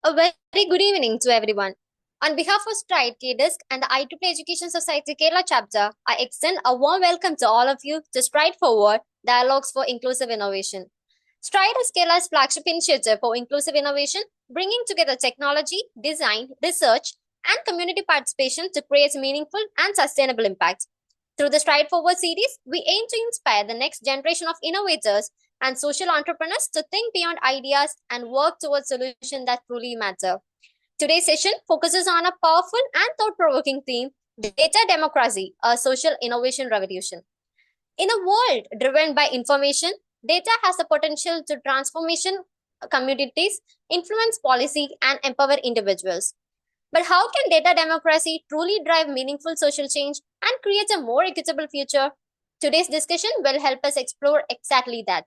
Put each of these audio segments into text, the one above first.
A very good evening to everyone. On behalf of Stride KDISC and the IEEE Education Society Kerala chapter, I extend a warm welcome to all of you to Stride Forward Dialogues for Inclusive Innovation. Stride is Kerala's flagship initiative for inclusive innovation, bringing together technology, design, research, and community participation to create meaningful and sustainable impact. Through the Stride Forward series, we aim to inspire the next generation of innovators and social entrepreneurs to think beyond ideas and work towards solutions that truly matter. Today's session focuses on a powerful and thought provoking theme: data democracy, a social innovation revolution. In a world driven by information, data has the potential to transformation communities, influence policy, and empower individuals. But how can data democracy truly drive meaningful social change and create a more equitable future? Today's discussion will help us explore exactly that.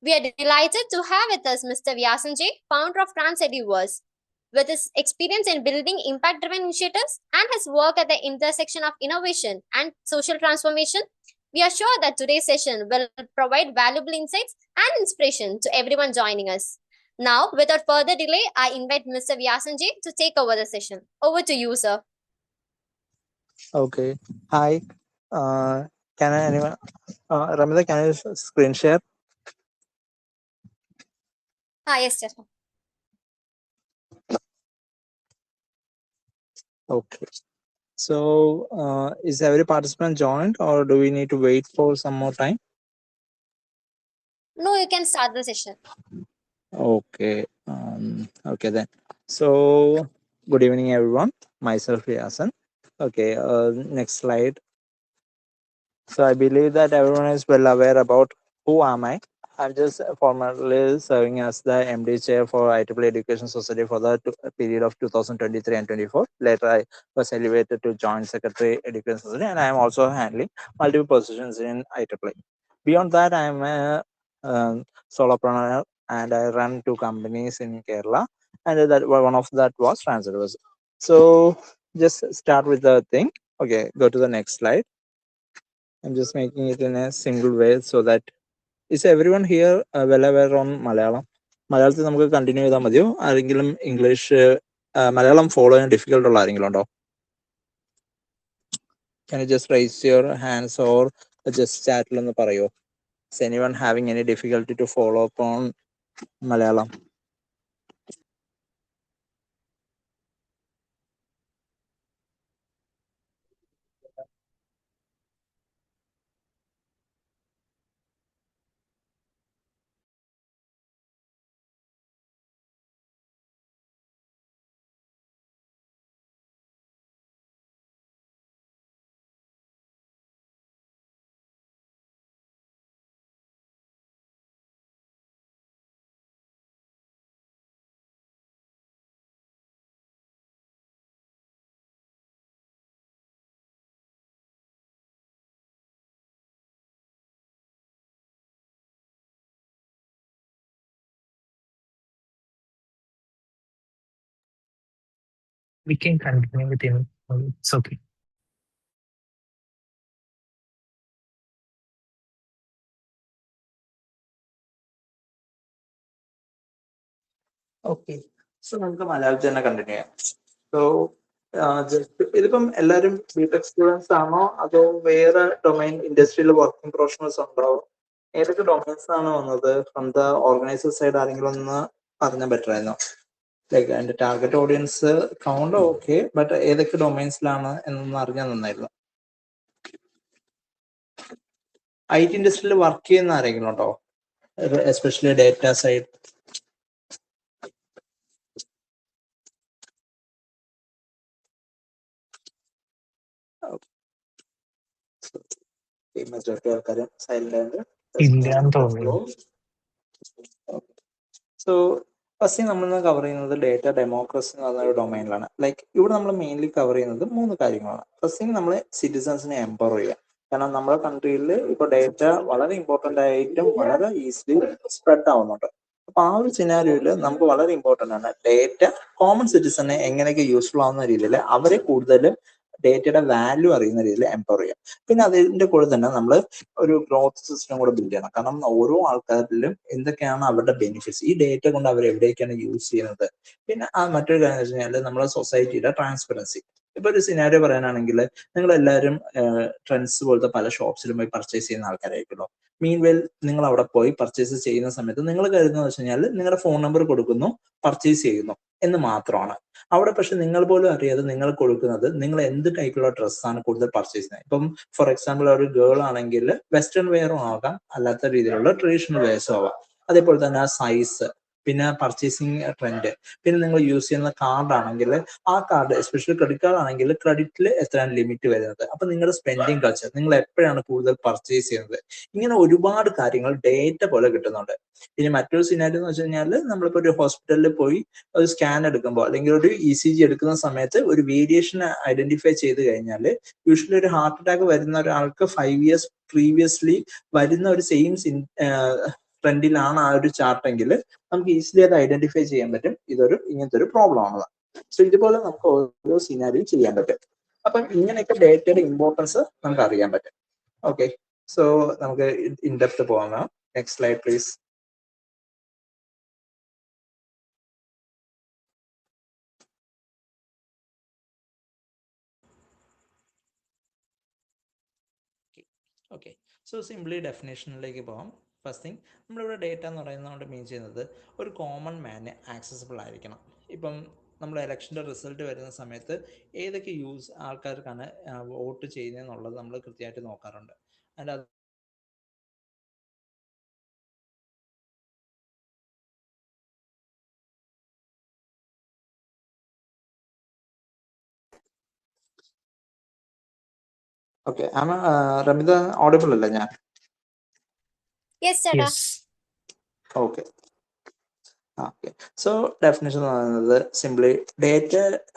We are delighted to have with us Mr. Vyasanjay, founder of TransEduverse. With his experience in building impact driven initiatives and his work at the intersection of innovation and social transformation, we are sure that today's session will provide valuable insights and inspiration to everyone joining us. Now, without further delay, I invite Mr. Vyasanjay to take over the session. Over to you, sir. Okay. Hi. Can anyone? Ramita, can you screen share? Yes, sir. Okay. So, is every participant joined, or do we need to wait for some more time? No, you can start the session. Okay. Okay then. So, good evening, everyone. Myself, Yasan. Okay. Next slide. So, I believe that everyone is well aware about who am I. I'm just formally serving as the MD chair for IEEE Education Society for the period of 2023 and 24. Later, I was elevated to Joint Secretary Education Society, and I am also handling multiple positions in IEEE. Beyond that, I am a solopreneur, and I run two companies in Kerala, and that one of that was TransEduverse. So, just start with the thing. Okay, go to the next slide. I'm just making it in a single way so that is everyone here well aware on Malayalam മലയാളത്തിൽ നമുക്ക് continue ചെയ്താൽ മതിയോ ആരെങ്കിലും English Malayalam follow ചെയ്യാൻ difficult ഉള്ള ആരെങ്കിലും ഉണ്ടോ Can you just raise your hands or just chat ഒന്ന് പറയോ Is anyone having any difficulty to follow up on Malayalam We can continue with him. It's okay. Okay. So നമുക്ക് മലയാളത്തിൽ തന്നെ കണ്ടിന്യൂ ചെയ്യാം സോ ജസ്റ്റ് ഇതിപ്പം എല്ലാവരും ബിടെക് സ്റ്റുഡൻസ് ആണോ അതോ വേറെ ഡൊമൈൻ ഇൻഡസ്ട്രിയിൽ വർക്കിംഗ് പ്രൊഫഷണൽസ് ഉണ്ടോ ഏതൊക്കെ ഡൊമൈൻസ് ആണ് വന്നത് ഫ്രം ദ ഓർഗനൈസർ സൈഡ് ആരെങ്കിലും ഒന്ന് പറഞ്ഞാൽ ബെറ്റർ ആയിരുന്നു ലൈക്ക് അതിന്റെ target audience count okay but ഏതൊക്കെ ഡൊമൈൻസിലാണ് എന്നൊന്ന് അറിഞ്ഞാൽ നന്നായിരുന്നു IT ഇൻഡസ്ട്രിയിൽ വർക്ക് ചെയ്യുന്ന ആരെങ്കിലും ഉണ്ടോ എസ്പെഷ്യലി ഡേറ്റ സൈഡ് മെജോറിറ്റി ആൾക്കാരും സൈലന്റ് ഇല്ലാന്ന് തോന്നുന്നു. സോ ഫസ്റ്റ് നമ്മൾ കവർ ചെയ്യുന്നത് ഡേറ്റ ഡെമോക്രസി എന്ന് പറഞ്ഞ ഒരു ഡൊമൈനിലാണ് ലൈക്ക് ഇവിടെ നമ്മൾ മെയിൻലി കവർ ചെയ്യുന്നത് 3 കാര്യങ്ങളാണ് ഫസ്റ്റ് നമ്മൾ സിറ്റിസൺസിനെ എംപവർ ചെയ്യുക കാരണം നമ്മുടെ കൺട്രിയിൽ ഇപ്പോൾ ഡേറ്റ വളരെ ഇമ്പോർട്ടന്റ് ആയിട്ടും വളരെ ഈസിലി സ്പ്രെഡ് ആവുന്നുണ്ട് അപ്പൊ ആ ഒരു സിനാരിയോയിൽ നമുക്ക് വളരെ ഇമ്പോർട്ടന്റ് ആണ് ഡേറ്റ കോമൺ സിറ്റിസനെ എങ്ങനെയൊക്കെ യൂസ്ഫുൾ ആവുന്ന രീതിയിൽ അവരെ കൂടുതൽ ഡേറ്റയുടെ വാല്യൂ അറിയുന്ന രീതിയിൽ എംപവർ ചെയ്യാം. പിന്നെ അതിന്റെ കൂടെ തന്നെ നമ്മൾ ഒരു ഗ്രോത്ത് സിസ്റ്റം കൂടെ ബിൽഡ് ചെയ്യണം. കാരണം ഓരോ ആൾക്കാരിലും എന്തൊക്കെയാണ് അവരുടെ ബെനിഫിറ്റ്സ്, ഈ ഡേറ്റ കൊണ്ട് അവർ എവിടേക്കാണ് യൂസ് ചെയ്യുന്നത്. പിന്നെ മറ്റൊരു കാര്യം എന്ന് വെച്ച് കഴിഞ്ഞാൽ നമ്മുടെ സൊസൈറ്റിയുടെ ട്രാൻസ്പെറൻസി. ഇപ്പൊ ഒരു സിനാരിയോ പറയാനാണെങ്കിൽ നിങ്ങൾ എല്ലാവരും ട്രെൻഡ്സ് പോലത്തെ പല ഷോപ്സിലും പോയി പർച്ചേസ് ചെയ്യുന്ന ആൾക്കാരായിരിക്കുമല്ലോ. മീൻവെൽ നിങ്ങൾ അവിടെ പോയി പർച്ചേസ് ചെയ്യുന്ന സമയത്ത് നിങ്ങൾ കരുതുന്നത് വെച്ച് കഴിഞ്ഞാൽ നിങ്ങളുടെ ഫോൺ നമ്പർ കൊടുക്കുന്നു, പർച്ചേസ് ചെയ്യുന്നു എന്ന് മാത്രമാണ്. അവിടെ പക്ഷെ നിങ്ങൾ പോലും അറിയാതെ നിങ്ങൾ കൊടുക്കുന്നത് നിങ്ങൾ എന്ത് ടൈപ്പിലുള്ള ഡ്രസ്സാണ് കൂടുതൽ പർച്ചേസ് ചെയ്യുന്നത്. ഇപ്പം ഫോർ എക്സാമ്പിൾ ഒരു ഗേൾ ആണെങ്കിൽ വെസ്റ്റേൺ വെയറും ആകാം, അല്ലാത്ത രീതിയിലുള്ള ട്രഡീഷണൽ വെയർസും ആവാം. അതേപോലെ തന്നെ ആ സൈസ്, പിന്നെ പർച്ചേസിങ് ട്രെൻഡ്, പിന്നെ നിങ്ങൾ യൂസ് ചെയ്യുന്ന കാർഡ് ആണെങ്കിൽ ആ കാർഡ്, എസ്പെഷ്യലി ക്രെഡിറ്റ് കാർഡ് ആണെങ്കിൽ ക്രെഡിറ്റിൽ എത്രയാണ് ലിമിറ്റ് വരുന്നത്, അപ്പൊ നിങ്ങളുടെ സ്പെൻഡിങ് കൾച്ചർ, നിങ്ങൾ എപ്പോഴാണ് കൂടുതൽ പർച്ചേസ് ചെയ്യുന്നത്, ഇങ്ങനെ ഒരുപാട് കാര്യങ്ങൾ ഡേറ്റ പോലെ കിട്ടുന്നുണ്ട്. ഇനി മറ്റൊരു സിനാരിയോ എന്ന് വെച്ച് കഴിഞ്ഞാൽ നമ്മളിപ്പോ ഒരു ഹോസ്പിറ്റലിൽ പോയി ഒരു സ്കാൻ എടുക്കുമ്പോൾ അല്ലെങ്കിൽ ഒരു ECG എടുക്കുന്ന സമയത്ത് ഒരു വേരിയേഷൻ ഐഡന്റിഫൈ ചെയ്ത് കഴിഞ്ഞാൽ യൂഷ്വലി ഒരു ഹാർട്ട് അറ്റാക്ക് വരുന്ന ഒരാൾക്ക് 5 years പ്രീവിയസ്ലി വരുന്ന ഒരു സെയിം ട്രെൻഡിലാണ് ആ ഒരു ചാർട്ടെങ്കിൽ നമുക്ക് ഈസിലി അത് ഐഡന്റിഫൈ ചെയ്യാൻ പറ്റും ഇതൊരു ഇങ്ങനത്തെ ഒരു പ്രോബ്ലം ആണത്. സോ ഇതുപോലെ നമുക്ക് ഓരോ സിനാരിയും ചെയ്യാൻ പറ്റും. അപ്പം ഇങ്ങനെയൊക്കെ ഡേറ്റയുടെ ഇമ്പോർട്ടൻസ് നമുക്ക് അറിയാൻ പറ്റും. ഓക്കെ, സോ നമുക്ക് ഇൻ ഡെപ്ത് പോകാം. Next slide please. Okay, so simply ഡെഫിനേഷനിലേക്ക് പോകാം. ഫസ്റ്റ് തിങ്, നമ്മളിവിടെ ഡേറ്റ എന്ന് പറയുന്നതുകൊണ്ട് മീൻ ചെയ്യുന്നത് ഒരു കോമൺ മാന് ആക്സസിബിൾ ആയിരിക്കണം. ഇപ്പം നമ്മൾ ഇലക്ഷൻ്റെ റിസൾട്ട് വരുന്ന സമയത്ത് ഏതൊക്കെ ആൾക്കാർക്കാണ് വോട്ട് ചെയ്യുന്നതെന്നുള്ളത് നമ്മൾ കൃത്യമായിട്ട് നോക്കാറുണ്ട്. അതിൻ്റെ ഓക്കെ, റമിത ഓഡിബിൾ അല്ലേ ഞാൻ? ഓക്കെ ഓക്കെ, സോ ഡെഫിനേഷൻ എന്ന് പറയുന്നത് സിംപ്ലി ഡേറ്റ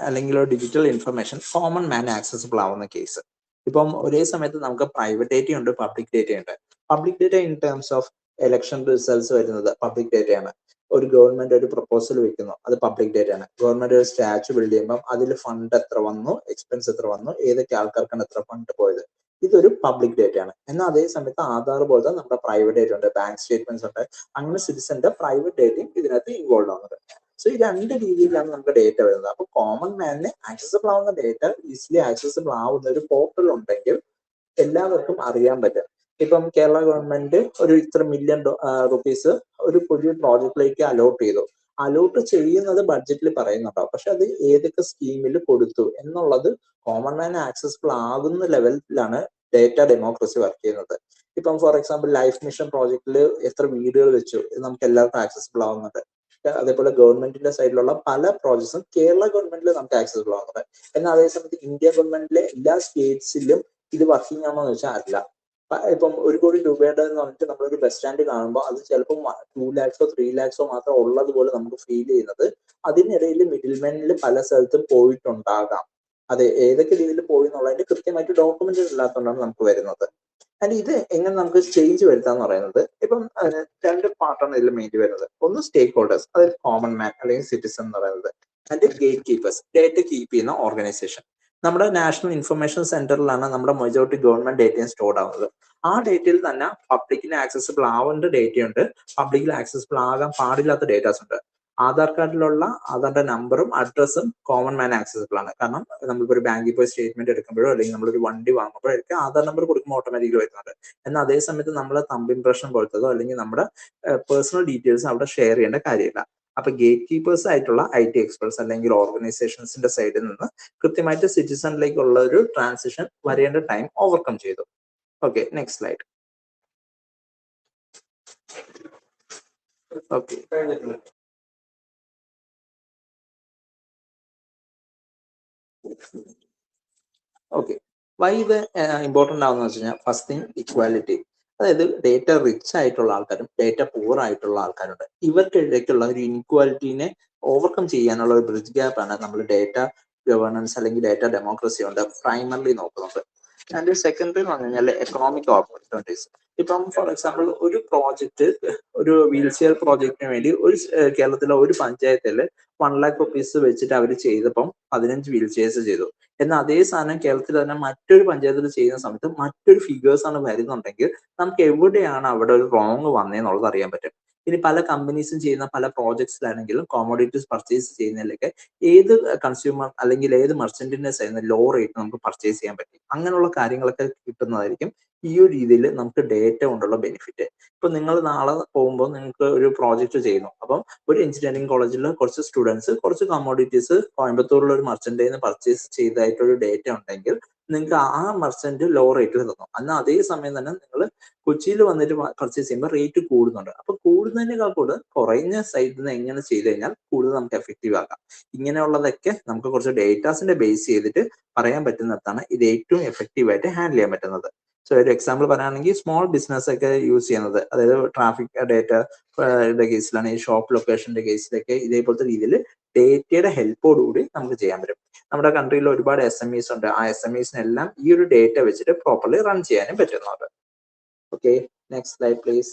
അല്ലെങ്കിൽ digital information common man accessible ആവുന്ന കേസ്. ഇപ്പം ഒരേ സമയത്ത് നമുക്ക് പ്രൈവറ്റ് ഡേറ്റ ഉണ്ട്, പബ്ലിക് ഡേറ്റ ഉണ്ട്. Public data in terms of election results വരുന്നത് പബ്ലിക് ഡേറ്റയാണ്. ഒരു ഗവൺമെന്റ് ഒരു പ്രപ്പോസൽ വെക്കുന്നു, അത് പബ്ലിക് ഡേറ്റയാണ്. ഗവൺമെന്റ് ഒരു സ്റ്റാച്ചു ബിൽഡ് ചെയ്യുമ്പോൾ അതിൽ ഫണ്ട് എത്ര വന്നു, എക്സ്പെൻസ് എത്ര വന്നു, ഏതൊക്കെ ആൾക്കാർക്കാണ് എത്ര ഫണ്ട് പോയത്, ഇതൊരു പബ്ലിക് ഡേറ്റ ആണ്. എന്നാൽ അതേ സമയത്ത് ആധാർ പോലത്തെ നമ്മുടെ പ്രൈവറ്റ് ഡേറ്റ ഉണ്ട്, ബാങ്ക് സ്റ്റേറ്റ്മെന്റ്സ് ഉണ്ട്, അങ്ങനെ സിറ്റിസന്റെ പ്രൈവറ്റ് ഡേറ്റയും ഇതിനകത്ത് ഇൻവോൾവ് ആവുന്നത്. സോ ഈ രണ്ട് രീതിയിലാണ് നമുക്ക് ഡേറ്റ വരുന്നത്. അപ്പൊ കോമൺ മാനിന് ആക്സസിബിൾ ആവുന്ന ഡേറ്റ ഈസിലി ആക്സസിബിൾ ആവുന്ന ഒരു പോർട്ടൽ ഉണ്ടെങ്കിൽ എല്ലാവർക്കും അറിയാൻ പറ്റും. ഇപ്പം കേരള ഗവൺമെന്റ് ഒരു ഇത്ര മില്യൺ റുപ്പീസ് ഒരു പുതിയ പ്രോജക്റ്റിലേക്ക് അലോട്ട് ചെയ്തു. അലോട്ട് ചെയ്യുന്നത് ബഡ്ജറ്റിൽ പറയുന്നുണ്ടാവും, പക്ഷെ അത് ഏതൊക്കെ സ്കീമിൽ കൊടുത്തു എന്നുള്ളത് കോമൺ മാൻ ആക്സസിബിൾ ആകുന്ന ലെവലിലാണ് ഡേറ്റ ഡെമോക്രസി വർക്ക് ചെയ്യുന്നത്. ഇപ്പം ഫോർ എക്സാമ്പിൾ ലൈഫ് മിഷൻ പ്രോജക്റ്റിൽ എത്ര വീടുകൾ വെച്ചു നമുക്ക് എല്ലാവർക്കും ആക്സസിബിൾ ആവുന്നുണ്ട്. അതേപോലെ ഗവൺമെന്റിന്റെ സൈഡിലുള്ള പല പ്രോജക്ട്സും കേരള ഗവൺമെന്റിൽ നമുക്ക് ആക്സസിബിൾ ആവുന്നുണ്ട്. എന്നാൽ അതേസമയത്ത് ഇന്ത്യ ഗവൺമെന്റിലെ എല്ലാ സ്റ്റേറ്റ്സിലും ഇത് വർക്കിംഗ് ആണോ എന്ന് വെച്ചാൽ അല്ല. ഇപ്പം 1 കോടി രൂപയുടെ എന്ന് പറഞ്ഞിട്ട് നമ്മളൊരു ബസ് സ്റ്റാൻഡ് കാണുമ്പോൾ അത് ചിലപ്പോൾ 2 lakhs 3 lakhs മാത്രം ഉള്ളതുപോലെ നമുക്ക് ഫീൽ ചെയ്യുന്നത് അതിനിടയിൽ മിഡിൽമാനിൽ പല സ്ഥലത്തും പോയിട്ടുണ്ടാകാം. അത് ഏതൊക്കെ രീതിയിൽ പോയി എന്നുള്ളതിന്റെ കൃത്യമായിട്ട് ഡോക്യുമെന്റ് ഇല്ലാത്തതുകൊണ്ടാണ് നമുക്ക് വരുന്നത്. ആൻഡ് ഇത് എങ്ങനെ നമുക്ക് ചേഞ്ച് വരുത്താന്ന് പറയുന്നത്, ഇപ്പം 2 പാർട്ടാണ് ഇതിൽ മെയിൻ വരുന്നത്. ഒന്ന് സ്റ്റേക്ക് ഹോൾഡേഴ്സ്, അതായത് കോമൺ മാൻ അല്ലെങ്കിൽ സിറ്റിസൺ എന്ന് പറയുന്നത്, and gate keepers, data keep ചെയ്യുന്ന ഓർഗനൈസേഷൻ. നമ്മുടെ നാഷണൽ ഇൻഫർമേഷൻ സെന്ററിലാണ് നമ്മുടെ മെജോറിറ്റി ഗവൺമെന്റ് ഡേറ്റയും സ്റ്റോർഡ് ആവുന്നത്. ആ ഡേറ്റയിൽ തന്നെ പബ്ലിക്കിന് ആക്സസിബിൾ ആവേണ്ട ഡേറ്റയുണ്ട്, പബ്ലിക്കിൽ ആക്സസിബിൾ ആകാൻ പാടില്ലാത്ത ഡേറ്റാസ് ഉണ്ട്. ആധാർ കാർഡിലുള്ള ആധാറിന്റെ നമ്പറും അഡ്രസ്സും കോമൺ മാൻ ആക്സസിബിൾ ആണ്. കാരണം നമ്മളിപ്പോൾ ഒരു ബാങ്കിൽ പോയി സ്റ്റേറ്റ്മെന്റ് എടുക്കുമ്പോഴോ അല്ലെങ്കിൽ നമ്മളൊരു വണ്ടി വാങ്ങുമ്പോഴൊക്കെ ആധാർ നമ്പർ കൊടുക്കുമ്പോൾ ഓട്ടോമാറ്റിക്കലി വരുന്നുണ്ട്. എന്നാൽ അതേ സമയത്ത് നമ്മളെ തമ്പ് ഇംപ്രഷൻ പോലത്തതോ അല്ലെങ്കിൽ നമ്മുടെ പേഴ്സണൽ ഡീറ്റെയിൽസ് അവിടെ ഷെയർ ചെയ്യേണ്ട കാര്യമില്ല. അപ്പൊ ഗേറ്റ് കീപ്പേഴ്സ് ആയിട്ടുള്ള IT എക്സ്പെർട്സ് അല്ലെങ്കിൽ ഓർഗനൈസേഷൻസിന്റെ സൈഡിൽ നിന്ന് കൃത്യമായിട്ട് സിറ്റിസണിലേക്കുള്ള ഒരു ട്രാൻസിഷൻ വരേണ്ട ടൈം ഓവർകം ചെയ്തു. Okay, next slide. Okay, okay, why ഇത് ഇമ്പോർട്ടന്റ് ആവുന്ന വെച്ച് കഴിഞ്ഞാൽ ഫസ്റ്റ് തിങ് ഇക്വാലിറ്റി. അതായത് ഡേറ്റ റിച്ച് ആയിട്ടുള്ള ആൾക്കാരും ഡേറ്റ പൂർ ആയിട്ടുള്ള ആൾക്കാരുണ്ട്. ഇവർക്കിടയ്ക്കുള്ള ഒരു ഇൻക്വാലിറ്റീനെ ഓവർകം ചെയ്യാനുള്ള ഒരു ബ്രിഡ്ജ് ഗ്യാപ്പ് ആണ് നമ്മൾ ഡേറ്റ ഗവേണൻസ് അല്ലെങ്കിൽ ഡേറ്റ ഡെമോക്രസി കൊണ്ട് പ്രൈമറിലി നോക്കുന്നുണ്ട്. ആൻഡ് സെക്കൻഡറി എന്ന് പറഞ്ഞു കഴിഞ്ഞാൽ എക്കണോമിക് ഓപ്പർച്യൂണിറ്റീസ്. ഇപ്പം ഫോർ എക്സാമ്പിൾ ഒരു പ്രോജക്റ്റ്, ഒരു വീൽ ചെയർ പ്രോജക്റ്റിന് വേണ്ടി ഒരു കേരളത്തിലെ ഒരു പഞ്ചായത്തിൽ 1 lakh rupees വെച്ചിട്ട് അവർ ചെയ്തപ്പം 15 വീൽ ചെയർസ് ചെയ്തു. എന്നാൽ അതേ സാധനം കേരളത്തിൽ തന്നെ മറ്റൊരു പഞ്ചായത്തിൽ ചെയ്യുന്ന സമയത്ത് മറ്റൊരു ഫിഗേഴ്സ് ആണ് വരുന്നുണ്ടെങ്കിൽ നമുക്ക് എവിടെയാണ് അവിടെ ഒരു റോങ് വന്നതെന്നുള്ളത് അറിയാൻ പറ്റും. ഇനി പല കമ്പനീസും ചെയ്യുന്ന പല പ്രോജക്ട്സിലാണെങ്കിലും കോമോഡിറ്റീസ് പർച്ചേസ് ചെയ്യുന്നതിലൊക്കെ ഏത് കൺസ്യൂമർ അല്ലെങ്കിൽ ഏത് മെർച്ചന്റിന്റെ സൈഡിൽ ലോ റേറ്റ് നമുക്ക് പർച്ചേസ് ചെയ്യാൻ പറ്റും. അങ്ങനെയുള്ള കാര്യങ്ങളൊക്കെ കിട്ടുന്നതായിരിക്കും ഈ ഒരു രീതിയിൽ നമുക്ക് ഡേറ്റ കൊണ്ടുള്ള ബെനിഫിറ്റ്. ഇപ്പൊ നിങ്ങൾ നാളെ പോകുമ്പോൾ നിങ്ങൾക്ക് ഒരു പ്രോജക്റ്റ് ചെയ്യുന്നു. അപ്പം ഒരു എഞ്ചിനീയറിംഗ് കോളേജിൽ കുറച്ച് സ്റ്റുഡൻസ് കുറച്ച് കമ്മോഡിറ്റീസ് കോയമ്പത്തൂരിലുള്ള ഒരു മർച്ചന്റിൽ നിന്ന് പർച്ചേസ് ചെയ്തതായിട്ടൊരു ഡേറ്റ ഉണ്ടെങ്കിൽ നിങ്ങൾക്ക് ആ മർച്ചന്റ് ലോ റേറ്റിൽ തന്നു. എന്നാൽ അതേ സമയം തന്നെ നിങ്ങൾ കൊച്ചിയിൽ വന്നിട്ട് പർച്ചേസ് ചെയ്യുമ്പോൾ റേറ്റ് കൂടുന്നുണ്ട്. അപ്പൊ കൂടുന്നതിനേക്കാൾ കൂടുതൽ കുറഞ്ഞ സൈറ്റിൽ നിന്ന് എങ്ങനെ ചെയ്ത് കഴിഞ്ഞാൽ കൂടുതൽ നമുക്ക് എഫക്റ്റീവ് ആക്കാം. ഇങ്ങനെയുള്ളതൊക്കെ നമുക്ക് കുറച്ച് ഡേറ്റാസിന്റെ ബേസ് ചെയ്തിട്ട് പറയാൻ പറ്റുന്നിടത്താണ് ഇത് ഏറ്റവും എഫക്റ്റീവ് ആയിട്ട് ഹാൻഡിൽ ചെയ്യാൻ പറ്റുന്നത്. സോ ഒരു എക്സാമ്പിൾ പറയുകയാണെങ്കിൽ സ്മോൾ ബിസിനസ് ഒക്കെ യൂസ് ചെയ്യുന്നത്, അതായത് ട്രാഫിക് ഡേറ്റ കേസിലാണ്, ഈ ഷോപ്പ് ലൊക്കേഷന്റെ കേസിലൊക്കെ ഇതേപോലത്തെ രീതിയിൽ ഡേറ്റയുടെ ഹെൽപ്പോടുകൂടി നമുക്ക് ചെയ്യാൻ പറ്റും. നമ്മുടെ കൺട്രിയിൽ ഒരുപാട് SMEs ഉണ്ട്. ആ SMEസിനെല്ലാം ഈ ഒരു ഡേറ്റ വെച്ചിട്ട് പ്രോപ്പർലി റൺ ചെയ്യാനും പറ്റുന്നുണ്ട്. Okay, next slide please.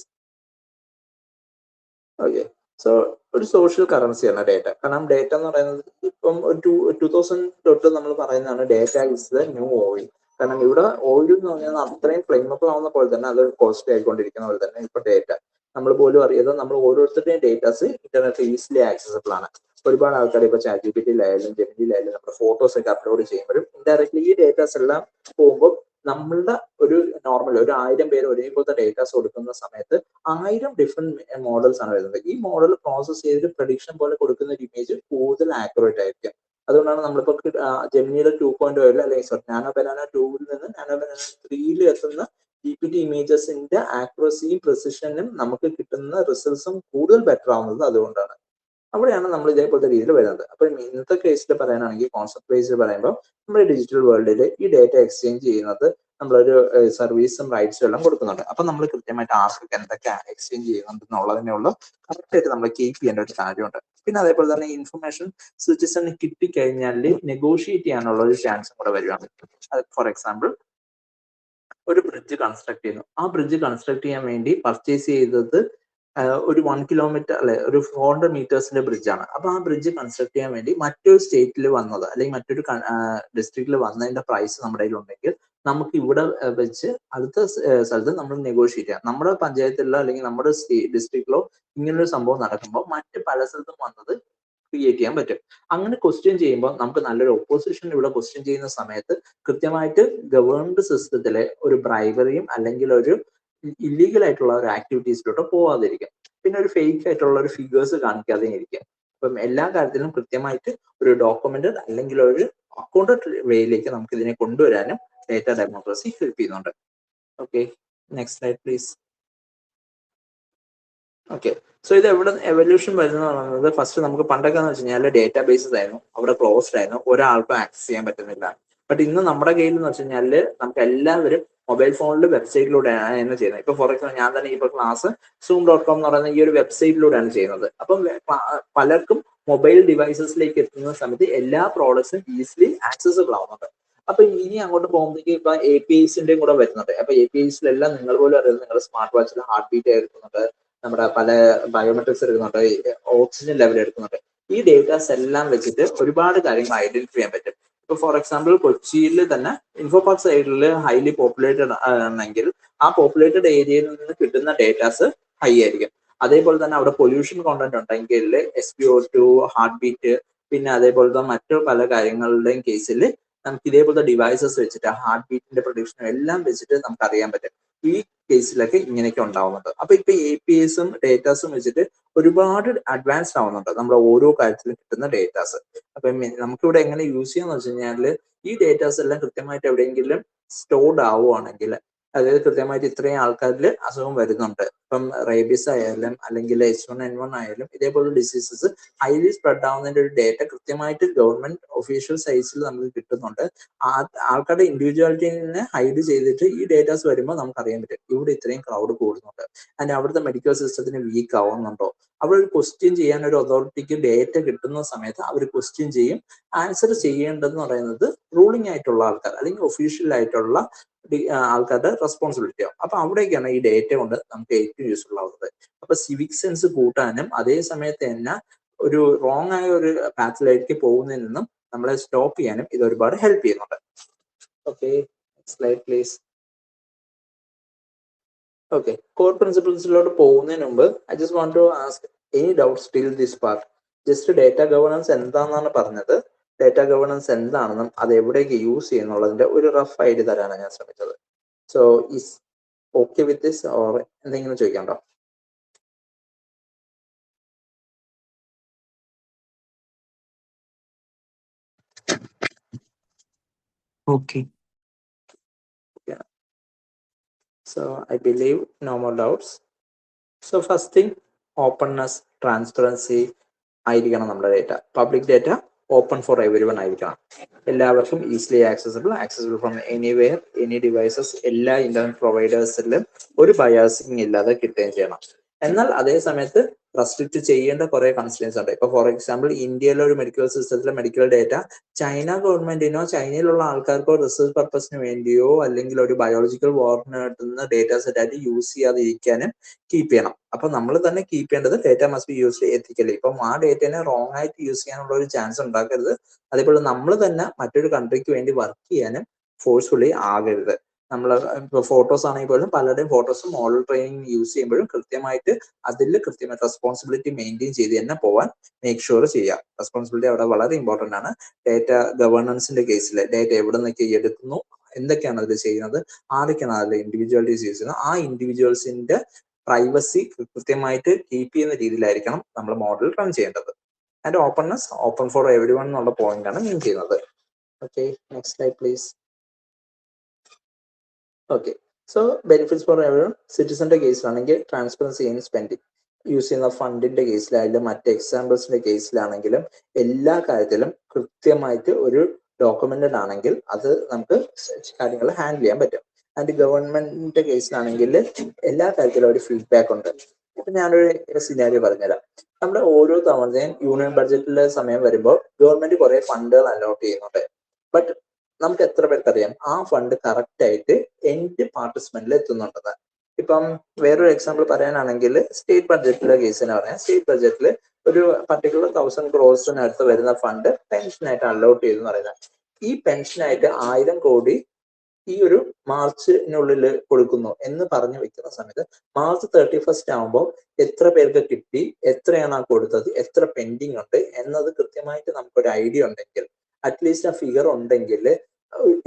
Okay, so ഒരു സോഷ്യൽ കറൻസിയാണ് ഡേറ്റ. കാരണം ഡേറ്റ എന്ന് പറയുന്നത് ഇപ്പം ഒരു 2000 തൊട്ട് നമ്മൾ പറയുന്നതാണ് data is the new oil. കാരണം ഇവിടെ ഓയിൽ എന്ന് പറഞ്ഞാൽ അത്രയും ഫ്ലെയിമബിൾ ആവുന്ന പോലെ തന്നെ അത് കോസ്റ്റ്ലി ആയിക്കൊണ്ടിരിക്കുന്ന പോലെ തന്നെ ഇപ്പൊ ഡേറ്റ നമ്മൾ പോലും അറിയാതെ നമ്മൾ ഓരോരുത്തരുടെയും ഡേറ്റാസ് ഇന്റർനെറ്റ് ഈസിലി ആക്സസബിൾ ആണ്. ഒരുപാട് ആൾക്കാർ ഇപ്പൊ ChatGPT-യിലായാലും ജെമിനിയിലായാലും നമ്മുടെ ഫോട്ടോസ് ഒക്കെ അപ്ലോഡ് ചെയ്യുമ്പോഴും ഇൻഡയറക്ട്ലി ഈ ഡേറ്റാസ് എല്ലാം പോകുമ്പോൾ നമ്മളുടെ ഒരു നോർമൽ ഒരു 1000 പേര് ഒരേപോലത്തെ ഡേറ്റാസ് കൊടുക്കുന്ന സമയത്ത് 1000 ഡിഫറെന്റ് മോഡൽസ് ആണ് വരുന്നത്. ഈ മോഡൽ പ്രോസസ് ചെയ്തിട്ട് പ്രഡിക്ഷൻ പോലെ കൊടുക്കുന്ന ഒരു ഇമേജ് കൂടുതൽ ആക്യുറേറ്റ് ആയിരിക്കും. അതുകൊണ്ടാണ് നമ്മളിപ്പോ ജെമിനിയുടെ 2.0 അല്ലെങ്കിൽ നാനോ ബനാന 2-ൽ നിന്ന് നാനോ ബനാന 3-ൽ എത്തുന്ന GPT ഇമേജസിന്റെ ആക്യുറസിയും പ്രിസിഷനും നമുക്ക് കിട്ടുന്ന റിസൾട്ട്സും കൂടുതൽ ബെറ്റർ ആവുന്നത് അതുകൊണ്ടാണ്. അവിടെയാണ് നമ്മൾ ഇതേപോലത്തെ രീതിയിൽ വരുന്നത്. അപ്പൊ ഇന്നത്തെ കേസിൽ പറയാനാണെങ്കിൽ കോൺസെപ്റ്റ് ബേസിൽ പറയുമ്പോൾ നമ്മുടെ ഡിജിറ്റൽ വേൾഡിൽ ഈ ഡേറ്റ എക്സ്ചേഞ്ച് ചെയ്യുന്നത് നമ്മളൊരു സർവീസും റൈറ്റ്സും എല്ലാം കൊടുക്കുന്നുണ്ട്. അപ്പൊ നമ്മൾ കൃത്യമായിട്ട് ആർക്കൊക്കെ എന്തൊക്കെ എക്സ്ചേഞ്ച് ചെയ്യുന്നുണ്ട് എന്നുള്ളതിനുള്ള കറക്റ്റ് ആയിട്ട് നമ്മൾ കീപ്പ് ചെയ്യേണ്ട ഒരു കാര്യമുണ്ട്. പിന്നെ അതേപോലെ തന്നെ ഇൻഫർമേഷൻ സിറ്റിസണിന് കിട്ടിക്കഴിഞ്ഞാൽ നെഗോഷിയേറ്റ് ചെയ്യാനുള്ള ഒരു ചാൻസും കൂടെ വരുവാണ്. ഫോർ എക്സാമ്പിൾ ഒരു ബ്രിഡ്ജ് കൺസ്ട്രക്ട് ചെയ്യുന്നു. ആ ബ്രിഡ്ജ് കൺസ്ട്രക്ട് ചെയ്യാൻ വേണ്ടി പർച്ചേസ് ചെയ്തത് ഒരു 1 കിലോമീറ്റർ അല്ലെ ഒരു 400 മീറ്റേഴ്സിന്റെ ബ്രിഡ്ജാണ്. അപ്പൊ ആ ബ്രിഡ്ജ് കൺസ്ട്രക്ട് ചെയ്യാൻ വേണ്ടി മറ്റൊരു സ്റ്റേറ്റിൽ വന്നത് അല്ലെങ്കിൽ മറ്റൊരു ഡിസ്ട്രിക്റ്റിൽ വന്നതിന്റെ പ്രൈസ് നമ്മുടെ കയ്യിൽ ഉണ്ടെങ്കിൽ നമുക്ക് ഇവിടെ വെച്ച് അടുത്ത സ്ഥലത്ത് നമ്മൾ നെഗോഷിയേറ്റ് ചെയ്യാം. നമ്മുടെ പഞ്ചായത്തിലോ അല്ലെങ്കിൽ നമ്മുടെ ഡിസ്ട്രിക്റ്റിലോ ഇങ്ങനൊരു സംഭവം നടക്കുമ്പോൾ മറ്റ് പല സ്ഥലത്തും വന്നത് ക്രിയേറ്റ് ചെയ്യാൻ പറ്റും. അങ്ങനെ ക്വസ്റ്റ്യൻ ചെയ്യുമ്പോൾ നമുക്ക് നല്ലൊരു ഒപ്പോസിഷൻ ഇവിടെ ക്വസ്റ്റ്യൻ ചെയ്യുന്ന സമയത്ത് കൃത്യമായിട്ട് ഗവൺമെന്റ് സിസ്റ്റത്തിലെ ഒരു ബ്രൈബറിയും അല്ലെങ്കിൽ ഒരു ഇല്ലീഗൽ ആയിട്ടുള്ള ഒരു ആക്ടിവിറ്റീസിലോട്ട് പോവാതിരിക്കും. പിന്നെ ഒരു ഫേക്ക് ആയിട്ടുള്ള ഒരു ഫിഗേഴ്സ് കാണിക്കാതെ ഇരിക്കും. അപ്പം എല്ലാ കാര്യത്തിലും കൃത്യമായിട്ട് ഒരു ഡോക്യുമെന്റ് അല്ലെങ്കിൽ ഒരു അക്കൗണ്ട് വേയിലേക്ക് നമുക്ക് ഇതിനെ കൊണ്ടുവരാനും ഡേറ്റ ഡെമോക്രസി ഹെൽപ്പ് ചെയ്യുന്നുണ്ട്. Okay, next slide please. Okay, so ഇത് എവിടെ എവല്യൂഷൻ വരുന്നത് പറയുന്നത് ഫസ്റ്റ് നമുക്ക് പണ്ടൊക്കെ എന്ന് വെച്ച് കഴിഞ്ഞാൽ ഡേറ്റാ ബേസസ് ആയിരുന്നു, അവിടെ ക്ലോസ്ഡ് ആയിരുന്നു, ഒരാൾക്കും ആക്സസ് ചെയ്യാൻ പറ്റുന്നില്ല. ബട്ട് ഇന്ന് നമ്മുടെ കയ്യിൽ എന്ന് വെച്ച് കഴിഞ്ഞാൽ നമുക്ക് എല്ലാവരും മൊബൈൽ ഫോണിൽ വെബ്സൈറ്റിലൂടെയാണ് തന്നെ ചെയ്യുന്നത്. ഇപ്പൊ ഫോർ എക്സാമ്പിൾ ഞാൻ തന്നെ ഇപ്പൊ ക്ലാസ് zoom.com എന്ന് പറയുന്ന ഈ ഒരു വെബ്സൈറ്റിലൂടെയാണ് ചെയ്യുന്നത്. അപ്പം പലർക്കും മൊബൈൽ ഡിവൈസസിലേക്ക് എത്തുന്ന സമയത്ത് എല്ലാ പ്രോഡക്ട്സും ഈസിലി ആക്സസിബിൾ ആവുന്നുണ്ട്. അപ്പൊ ഇനി അങ്ങോട്ട് പോകുമ്പോഴേക്ക് ഇപ്പൊ APIs കൂടെ വരുന്നുണ്ട്. അപ്പൊ APIs-ലെല്ലാം നിങ്ങൾ പോലും അറിയുന്നത് നിങ്ങളുടെ സ്മാർട്ട് വാച്ചിൽ ഹാർട്ട് ബീറ്റ് എടുക്കുന്നുണ്ട്, നമ്മുടെ പല ബയോമെട്രിക്സ് എടുക്കുന്നുണ്ട്, ഓക്സിജൻ ലെവൽ എടുക്കുന്നുണ്ട്. ഈ ഡേറ്റാസ് എല്ലാം വെച്ചിട്ട് ഒരുപാട് കാര്യങ്ങൾ ഐഡന്റിഫൈ ചെയ്യാൻ പറ്റും. ഇപ്പൊ ഫോർ എക്സാമ്പിൾ കൊച്ചിയിൽ തന്നെ ഇൻഫോ പാർക്ക് സൈഡിൽ ഹൈലി പോപ്പുലേറ്റഡ് ആണെങ്കിൽ ആ പോപ്പുലേറ്റഡ് ഏരിയയിൽ നിന്ന് കിട്ടുന്ന ഡേറ്റാസ് ഹൈ ആയിരിക്കും. അതേപോലെ തന്നെ അവിടെ പൊല്യൂഷൻ കോണ്ടന്റ് ഉണ്ടെങ്കിൽ SpO2, ഹാർട്ട് ബീറ്റ്, പിന്നെ അതേപോലത്തെ മറ്റു പല കാര്യങ്ങളുടെയും കേസിൽ നമുക്ക് ഇതേപോലത്തെ ഡിവൈസസ് വെച്ചിട്ട് ഹാർട്ട് ബീറ്റിന്റെ പ്രൊഡിക്ഷനും എല്ലാം വെച്ചിട്ട് നമുക്ക് അറിയാൻ പറ്റും. ഈ കേസിലൊക്കെ ഇങ്ങനെയൊക്കെ ഉണ്ടാവുന്നുണ്ട്. അപ്പൊ ഇപ്പൊ APIs-ഉം ഡേറ്റാസും വെച്ചിട്ട് ഒരുപാട് അഡ്വാൻസ്ഡ് ആവുന്നുണ്ട് നമ്മുടെ ഓരോ കാര്യത്തിലും കിട്ടുന്ന ഡേറ്റാസ്. അപ്പൊ നമുക്കിവിടെ എങ്ങനെ യൂസ് ചെയ്യാന്ന് വെച്ച് കഴിഞ്ഞാൽ ഈ ഡേറ്റാസ് എല്ലാം കൃത്യമായിട്ട് എവിടെയെങ്കിലും സ്റ്റോർഡ് ആവുകയാണെങ്കിൽ, അതായത് കൃത്യമായിട്ട് ഇത്രയും ആൾക്കാരിൽ അസുഖം വരുന്നുണ്ട്, ഇപ്പം റേബീസ് ആയാലും അല്ലെങ്കിൽ H1N1 ആയാലും ഇതേപോലുള്ള ഡിസീസസ് ഹൈലി സ്പ്രെഡ് ആവുന്നതിന്റെ ഒരു ഡേറ്റ കൃത്യമായിട്ട് ഗവൺമെന്റ് ഒഫീഷ്യൽ സൈറ്റ്സിൽ നമുക്ക് കിട്ടുന്നുണ്ട്. ആൾക്കാരുടെ ഇൻഡിവിജ്വാലിറ്റിനെ ഹൈഡ് ചെയ്തിട്ട് ഈ ഡേറ്റാസ് വരുമ്പോൾ നമുക്ക് അറിയാൻ പറ്റും ഇവിടെ ഇത്രയും ക്രൗഡ് കൂടുന്നുണ്ട്, ആൻഡ് അവിടുത്തെ മെഡിക്കൽ സിസ്റ്റത്തിന് വീക്ക് ആവുന്നുണ്ടോ. അവർ ഒരു ക്വസ്റ്റ്യൻ ചെയ്യാൻ ഒരു അതോറിറ്റിക്ക് ഡേറ്റ കിട്ടുന്ന സമയത്ത് അവർ ക്വസ്റ്റ്യൻ ചെയ്യും. ആൻസർ ചെയ്യേണ്ടതെന്ന് പറയുന്നത് റൂളിംഗ് ആയിട്ടുള്ള ആൾക്കാർ അല്ലെങ്കിൽ ഒഫീഷ്യൽ ആയിട്ടുള്ള ആൾക്കാരുടെ റെസ്പോൺസിബിലിറ്റി ആവും. അപ്പൊ അവിടേക്കാണ് ഈ ഡേറ്റ കൊണ്ട് നമുക്ക് ഏറ്റവും യൂസ്ഫുൾ ആവുന്നത്. അപ്പൊ സിവിക് സെൻസ് കൂട്ടാനും അതേ സമയത്ത് തന്നെ ഒരു റോങ് ആയ ഒരു പാത്തിലേക്ക് പോകുന്നതിൽ നിന്നും നമ്മളെ സ്റ്റോപ്പ് ചെയ്യാനും ഇത് ഒരുപാട് ഹെൽപ്പ് ചെയ്യുന്നുണ്ട്. Okay, slide please. Okay, core പ്രിൻസിപ്പിൾസിലോട്ട് പോകുന്നതിന് മുമ്പ് I just want to ask any doubts till this part. Just data governance എന്താണെന്നാണ് പറഞ്ഞത്. ഡേറ്റ ഗവേണൻസ് എന്താണെന്നും അത് എവിടേക്ക് യൂസ് ചെയ്യുന്നുള്ളതിന്റെ ഒരു റഫ് ഐഡിയ തരാനാണ് ഞാൻ ശ്രമിച്ചത്. So is okay with this or എന്തെങ്കിലും ചോദിക്കണ്ടോ? Okay. Yeah. So I believe no more doubts. So first thing, openness, transparency ആയിരിക്കണം നമ്മുടെ data. Public data open for every one ആയിരിക്കണം. എല്ലാവർക്കും easily accessible from anywhere, any devices, എല്ലാ internet പ്രൊവൈഡേഴ്സിലും ഒരു biasing ഇല്ലാതെ കിട്ടുകയും ചെയ്യണം. എന്നാൽ അതേ സമയത്ത് റെസ്ട്രിക്ട് ചെയ്യേണ്ട കുറെ കൺസ്ട്രെയിൻസ് ഉണ്ട്. ഇപ്പൊ ഫോർ എക്സാമ്പിൾ ഇന്ത്യയിലെ ഒരു മെഡിക്കൽ സിസ്റ്റത്തിലെ മെഡിക്കൽ ഡേറ്റ ചൈന ഗവൺമെന്റിനോ ചൈനയിലുള്ള ആൾക്കാർക്കോ റിസർച്ച് പർപ്പസിന് വേണ്ടിയോ അല്ലെങ്കിൽ ഒരു ബയോളജിക്കൽ വാറിന് കിട്ടുന്ന ഡേറ്റ സെറ്റ് ആയിട്ട് യൂസ് ചെയ്യാതിരിക്കാനും കീപ്പ് ചെയ്യണം. അപ്പൊ നമ്മൾ തന്നെ കീപ്പ് ചെയ്യേണ്ടത് data must be used ethically. ഇപ്പം ആ ഡേറ്റനെ റോങ് ആയിട്ട് യൂസ് ചെയ്യാനുള്ള ഒരു ചാൻസ് ഉണ്ടാക്കരുത്. അതേപോലെ നമ്മൾ തന്നെ മറ്റൊരു കൺട്രിക്ക് വേണ്ടി വർക്ക് ചെയ്യാനും ഫോഴ്സ്ഫുള്ളി ആകരുത്. നമ്മൾ ഇപ്പൊ ഫോട്ടോസ് ആണെങ്കിൽ പോലും പലരുടെയും ഫോട്ടോസ് മോഡൽ ട്രെയിനിങ് യൂസ് ചെയ്യുമ്പോഴും കൃത്യമായിട്ട് അതിൽ കൃത്യമായിട്ട് റെസ്പോൺസിബിലിറ്റി മെയിൻറ്റെയിൻ ചെയ്ത് തന്നെ പോവാൻ മേക്ക് ഷുവർ ചെയ്യുക. റെസ്പോൺസിബിലിറ്റി അവിടെ വളരെ ഇമ്പോർട്ടന്റ് ആണ്. ഡേറ്റ ഗവേണൻസിന്റെ കേസിൽ ഡേറ്റ എവിടെ നിന്നൊക്കെ എടുക്കുന്നു, എന്തൊക്കെയാണ് അതിൽ ചെയ്യുന്നത്, ആരൊക്കെയാണ് അതിൽ ഇൻഡിവിജ്വാലിറ്റീസ് യൂസ് ചെയ്യുന്നത്, ആ ഇൻഡിവിജ്വൽസിന്റെ പ്രൈവസി കൃത്യമായിട്ട് കീപ്പ് ചെയ്യുന്ന രീതിയിലായിരിക്കണം നമ്മൾ മോഡൽ റൺ ചെയ്യേണ്ടത്. And openness, open for everyone എന്നുള്ള പോയിന്റ് ആണ് മീൻ ചെയ്യുന്നത്. Okay, next slide please. Okay, so benefits for everyone. സിറ്റിസന്റെ കേസിലാണെങ്കിൽ ട്രാൻസ്പെറൻസി ഇൻ സ്പെൻഡിങ്, യൂസ് ചെയ്യുന്ന ഫണ്ടിന്റെ കേസിലായാലും മറ്റ് എക്സാമ്പിൾസിന്റെ കേസിലാണെങ്കിലും എല്ലാ കാര്യത്തിലും കൃത്യമായിട്ട് ഒരു ഡോക്യുമെന്റഡ് ആണെങ്കിൽ അത് നമുക്ക് കാര്യങ്ങൾ ഹാൻഡിൽ ചെയ്യാൻ പറ്റും. ആൻഡ് ഗവൺമെന്റിന്റെ കേസിലാണെങ്കിൽ എല്ലാ കാര്യത്തിലും ഒരു ഫീഡ്ബാക്ക് ഉണ്ട്. ഇപ്പൊ ഞാനൊരു സിനാരിയോ പറഞ്ഞുതരാം. നമ്മുടെ ഓരോ തവണയും യൂണിയൻ ബഡ്ജറ്റിലെ സമയം വരുമ്പോൾ ഗവൺമെന്റ് കുറെ ഫണ്ടുകൾ അലോട്ട് ചെയ്യുന്നുണ്ട്. ബട്ട് നമുക്ക് എത്ര പേർക്കറിയാം ആ ഫണ്ട് കറക്റ്റ് ആയിട്ട് എൻഡ് പാർട്ടിസിപ്പന്റിൽ എത്തുന്നുണ്ടെന്ന്? ഇപ്പം വേറൊരു എക്സാമ്പിൾ പറയാനാണെങ്കിൽ സ്റ്റേറ്റ് ബഡ്ജറ്റിലെ കേസിന് പറയാം. സ്റ്റേറ്റ് ബഡ്ജറ്റിൽ ഒരു പർട്ടിക്കുലർ 1000 crores വരുന്ന ഫണ്ട് പെൻഷനായിട്ട് അലോട്ട് ചെയ്തെന്ന് പറയുന്നത്. ഈ പെൻഷനായിട്ട് 1000 കോടി ഈ ഒരു മാർച്ചിനുള്ളിൽ കൊടുക്കുന്നു എന്ന് പറഞ്ഞു വെക്കുന്ന സമയത്ത് മാർച്ച് 31 ആകുമ്പോൾ എത്ര പേർക്ക് കിട്ടി, എത്രയാണ് ആ കൊടുത്തത്, എത്ര പെൻഡിങ് ഉണ്ട് എന്നത് കൃത്യമായിട്ട് നമുക്കൊരു ഐഡിയ ഉണ്ടെങ്കിൽ, അറ്റ്ലീസ്റ്റ് ആ ഫിഗർ ഉണ്ടെങ്കിൽ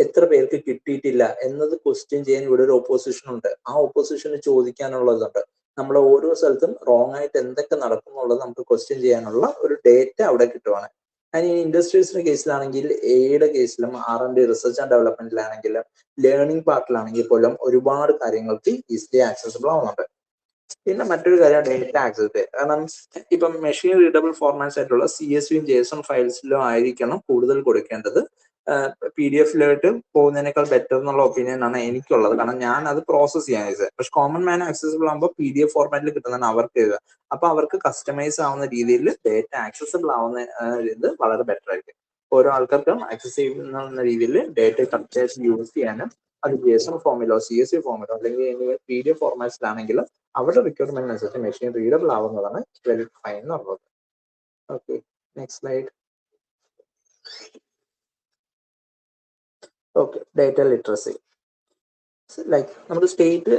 എത്ര പേർക്ക് കിട്ടിയിട്ടില്ല എന്നത് ക്വസ്റ്റ്യൻ ചെയ്യാൻ ഇവിടെ ഒരു ഓപ്പോസിഷൻ ഉണ്ട്. ആ ഓപ്പോസിഷന് ചോദിക്കാനുള്ളതുണ്ട്. നമ്മൾ ഓരോ സ്ഥലത്തും റോങ് ആയിട്ട് എന്തൊക്കെ നടക്കുന്നുള്ളത് നമുക്ക് ക്വസ്റ്റ്യൻ ചെയ്യാനുള്ള ഒരു ഡേറ്റ അവിടെ കിട്ടുവാണ്. ആൻഡ് ഈ ഇൻഡസ്ട്രീസിന്റെ കേസിലാണെങ്കിൽ എയുടെ കേസിലും R&D റിസർച്ച് ആൻഡ് ഡെവലപ്മെന്റിലാണെങ്കിലും ലേണിംഗ് പാർട്ടിലാണെങ്കിൽ പോലും ഒരുപാട് കാര്യങ്ങൾക്ക് ഈസിലി ആക്സസിബിൾ ആവുന്നുണ്ട്. പിന്നെ മറ്റൊരു കാര്യം ഡേറ്റ ആക്സസ്. കാരണം ഇപ്പം മെഷീൻ റീഡബിൾ ഫോർമാറ്റ്സ് ആയിട്ടുള്ള CSV JSON ഫയൽസിലും ആയിരിക്കണം കൂടുതൽ കൊടുക്കേണ്ടത്. PDF പോകുന്നതിനേക്കാൾ ബെറ്റർ എന്നുള്ള ഒപ്പീനിയൻ ആണ് എനിക്കുള്ളത്. കാരണം ഞാൻ അത് പ്രോസസ് ചെയ്യാൻ ചെയ്തത്. പക്ഷെ കോമൺ മാൻ ആക്സസിബിൾ ആകുമ്പോൾ PDF ഫോർമാറ്റിൽ കിട്ടുന്നതാണ് അവർക്ക് എഴുതുക. അപ്പൊ അവർക്ക് കസ്റ്റമൈസ് ആവുന്ന രീതിയിൽ ഡേറ്റ ആക്സസിബിൾ ആവുന്ന ഇത് വളരെ ബെറ്റർ ആയിരിക്കും. ഓരോ ആൾക്കാർക്കും ആക്സസ് ചെയ്യുന്ന രീതിയിൽ ഡേറ്റ കറക്റ്റ് യൂസ് ചെയ്യാനും അത് JSON ഫോമിലോ CSV ഫോമിലോ അല്ലെങ്കിൽ PDF ഫോർമാറ്റ്സിലാണെങ്കിൽ അവരുടെ റിക്വയർമെന്റ് അനുസരിച്ച് മെഷീൻ റീഡബിൾ ആവുന്നതാണ് വെരി ഫൈൻ എന്നുള്ളത്. Okay, next slide. Okay, data literacy. Like നമ്മുടെ സ്റ്റേറ്റ്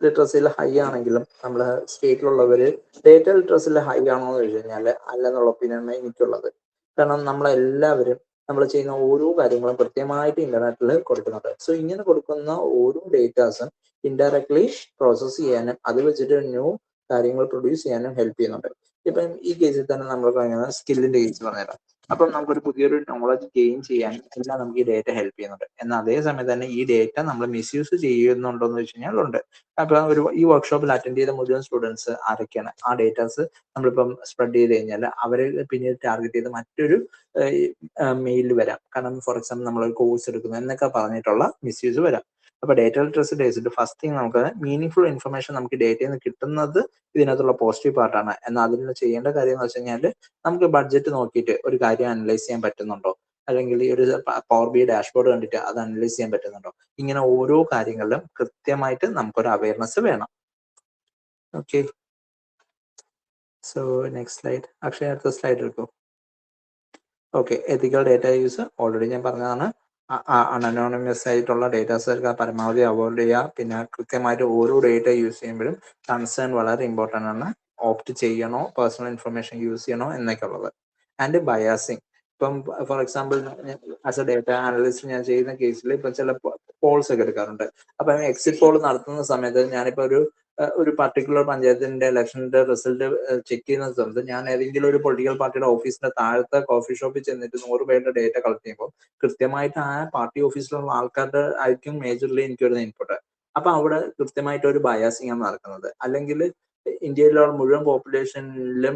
ലിറ്ററസിയിൽ ഹൈ ആണെങ്കിലും നമ്മള് സ്റ്റേറ്റിലുള്ളവര് ഡേറ്റ ലിറ്ററസിയിൽ ഹൈ ആണോ എന്ന് ചോദിച്ചു കഴിഞ്ഞാൽ അല്ലെന്നുള്ള ഒപ്പീനിയനാണ് എനിക്കുള്ളത്. കാരണം നമ്മളെല്ലാവരും നമ്മൾ ചെയ്യുന്ന ഓരോ കാര്യങ്ങളും കൃത്യമായിട്ട് ഇന്റർനെറ്റിൽ കൊടുക്കുന്നുണ്ട്. സോ ഇങ്ങനെ കൊടുക്കുന്ന ഓരോ ഡേറ്റാസും ഇൻഡയറക്ട്ലി പ്രോസസ് ചെയ്യാനും അത് വെച്ചിട്ട് ന്യൂ കാര്യങ്ങൾ പ്രൊഡ്യൂസ് ചെയ്യാനും ഹെൽപ്പ് ചെയ്യുന്നുണ്ട്. ഇപ്പം ഈ കേസിൽ തന്നെ നമ്മൾ സ്കില്ലിന്റെ കേസ് പറഞ്ഞുതരാം. അപ്പം നമുക്കൊരു പുതിയൊരു നോളജ് ഗെയിൻ ചെയ്യാൻ എല്ലാം നമുക്ക് ഈ ഡേറ്റ ഹെൽപ്പ് ചെയ്യുന്നുണ്ട്. എന്നാൽ അതേ സമയത്ത് തന്നെ ഈ ഡേറ്റ നമ്മൾ മിസ്യൂസ് ചെയ്യുന്നുണ്ടോ എന്ന് വെച്ച് കഴിഞ്ഞാൽ ഉണ്ട്. അപ്പൊ ഈ വർക്ക്ഷോപ്പിൽ അറ്റൻഡ് ചെയ്ത മുഴുവൻ സ്റ്റുഡൻസ് ആരൊക്കെയാണ് ആ ഡേറ്റാസ് നമ്മളിപ്പം സ്പ്രെഡ് ചെയ്ത് കഴിഞ്ഞാൽ അവരെ പിന്നീട് ടാർഗറ്റ് ചെയ്ത് മറ്റൊരു മെയിലിൽ വരാം. കാരണം ഫോർ എക്സാമ്പിൾ നമ്മളൊരു കോഴ്സ് എടുക്കുന്നു എന്നൊക്കെ പറഞ്ഞിട്ടുള്ള മിസ്യൂസ് വരാം. അപ്പൊ data literacy based first thing നമുക്ക് മീനിങ് ഫുൾ ഇൻഫർമേഷൻ നമുക്ക് ഡേറ്റയിൽ നിന്ന് കിട്ടുന്നത് ഇതിനകത്തുള്ള പോസിറ്റീവ് പാർട്ടാണ്. എന്നാൽ അതിന് ചെയ്യേണ്ട കാര്യം എന്ന് വെച്ച് കഴിഞ്ഞാൽ നമുക്ക് ബഡ്ജറ്റ് നോക്കിയിട്ട് ഒരു കാര്യം അനലൈസ് ചെയ്യാൻ പറ്റുന്നുണ്ടോ, അല്ലെങ്കിൽ ഈ ഒരു പവർ BI ഡാഷ്ബോർഡ് കണ്ടിട്ട് അത് അനലൈസ് ചെയ്യാൻ പറ്റുന്നുണ്ടോ, ഇങ്ങനെ ഓരോ കാര്യങ്ങളിലും കൃത്യമായിട്ട് നമുക്കൊരു അവയർനെസ് വേണം. Okay, so next slide. Akshaya അടുത്ത സ്ലൈഡ് എടുക്കൂ. ഓക്കെ, എത്തിക്കൽ ഡേറ്റ യൂസ് ഓൾറെഡി ഞാൻ പറഞ്ഞതാണ്. അനോണിമസ് ആയിട്ടുള്ള ഡേറ്റാസ് പരമാവധി അവോയ്ഡ് ചെയ്യുക. പിന്നെ കൃത്യമായിട്ട് ഓരോ ഡേറ്റ യൂസ് ചെയ്യുമ്പോഴും കൺസേൺ വളരെ ഇമ്പോർട്ടൻ്റ് ആണ്. ഓപ്റ്റ് ചെയ്യണോ, പേഴ്സണൽ ഇൻഫർമേഷൻ യൂസ് ചെയ്യണോ എന്നൊക്കെ ഉള്ളത്. ആൻഡ് ബയാസിങ്, ഇപ്പം for example as A data analyst ഞാൻ ചെയ്യുന്ന കേസിൽ ഇപ്പം ചില പോൾസ് ഒക്കെ എടുക്കാറുണ്ട്. അപ്പം എക്സിറ്റ് പോൾ നടത്തുന്ന സമയത്ത് ഞാനിപ്പോൾ ഒരു പർട്ടിക്കുലർ പഞ്ചായത്തിന്റെ ഇലക്ഷന്റെ റിസൾട്ട് ചെക്ക് ചെയ്യുന്ന സമയത്ത് ഞാൻ ഏതെങ്കിലും ഒരു പൊളിറ്റിക്കൽ പാർട്ടിയുടെ ഓഫീസിന്റെ താഴത്തെ കോഫി ഷോപ്പിൽ ചെന്നിട്ട് 100 പേരുടെ ഡേറ്റ കളക്ട് ചെയ്യുമ്പോൾ കൃത്യമായിട്ട് ആ പാർട്ടി ഓഫീസിലുള്ള ആൾക്കാരുടെ ആയിരിക്കും മേജർലി എനിക്ക് വരുന്ന ഇൻപുട്ട്. അപ്പൊ അവിടെ കൃത്യമായിട്ട് ഒരു ബയാസിങ് ആണ് നടക്കുന്നത്. അല്ലെങ്കിൽ ഇന്ത്യയിലുള്ള മുഴുവൻ പോപ്പുലേഷനിലും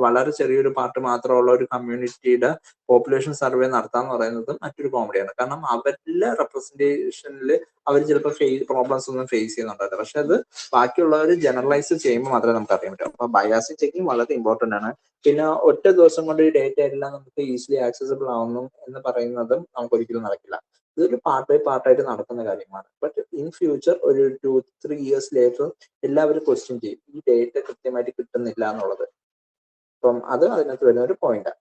വളരെ ചെറിയൊരു പാർട്ട് മാത്രമുള്ള ഒരു കമ്മ്യൂണിറ്റിയുടെ പോപ്പുലേഷൻ സർവേ നടത്താന്ന് പറയുന്നത് മറ്റൊരു കോമഡിയാണ്. കാരണം അവരുടെ റെപ്രസെന്റേഷനിൽ അവർ ചിലപ്പോൾ പ്രോബ്ലംസ് ഒന്നും ഫേസ് ചെയ്യുന്നുണ്ടാവില്ല. പക്ഷെ അത് ബാക്കിയുള്ളവർ ജനറലൈസ് ചെയ്യുമ്പോൾ മാത്രമേ നമുക്ക് അറിയാൻ പറ്റൂ. അപ്പൊ ബയാസ് ചെക്കിങ് വളരെ ഇമ്പോർട്ടന്റ് ആണ്. പിന്നെ ഒറ്റ ദിവസം കൊണ്ട് ഈ ഡേറ്റ എല്ലാം നമുക്ക് ഈസിലി ആക്സസിബിൾ ആവുന്നു എന്ന് പറയുന്നതും നമുക്ക് ഒരിക്കലും നടക്കില്ല. ഇതൊരു പാർട്ട് ബൈ പാർട്ടായിട്ട് നടക്കുന്ന കാര്യമാണ്. ബട്ട് ഇൻ ഫ്യൂച്ചർ ഒരു 2-3 ഇയേഴ്സ് ലേറ്റർ എല്ലാവരും ക്വസ്റ്റ്യൻ ചെയ്യും ഈ ഡേറ്റ കൃത്യമായിട്ട് കിട്ടുന്നില്ല എന്നുള്ളത്. അപ്പം അത് അതിനകത്ത് വരുന്ന ഒരു പോയിന്റാണ്.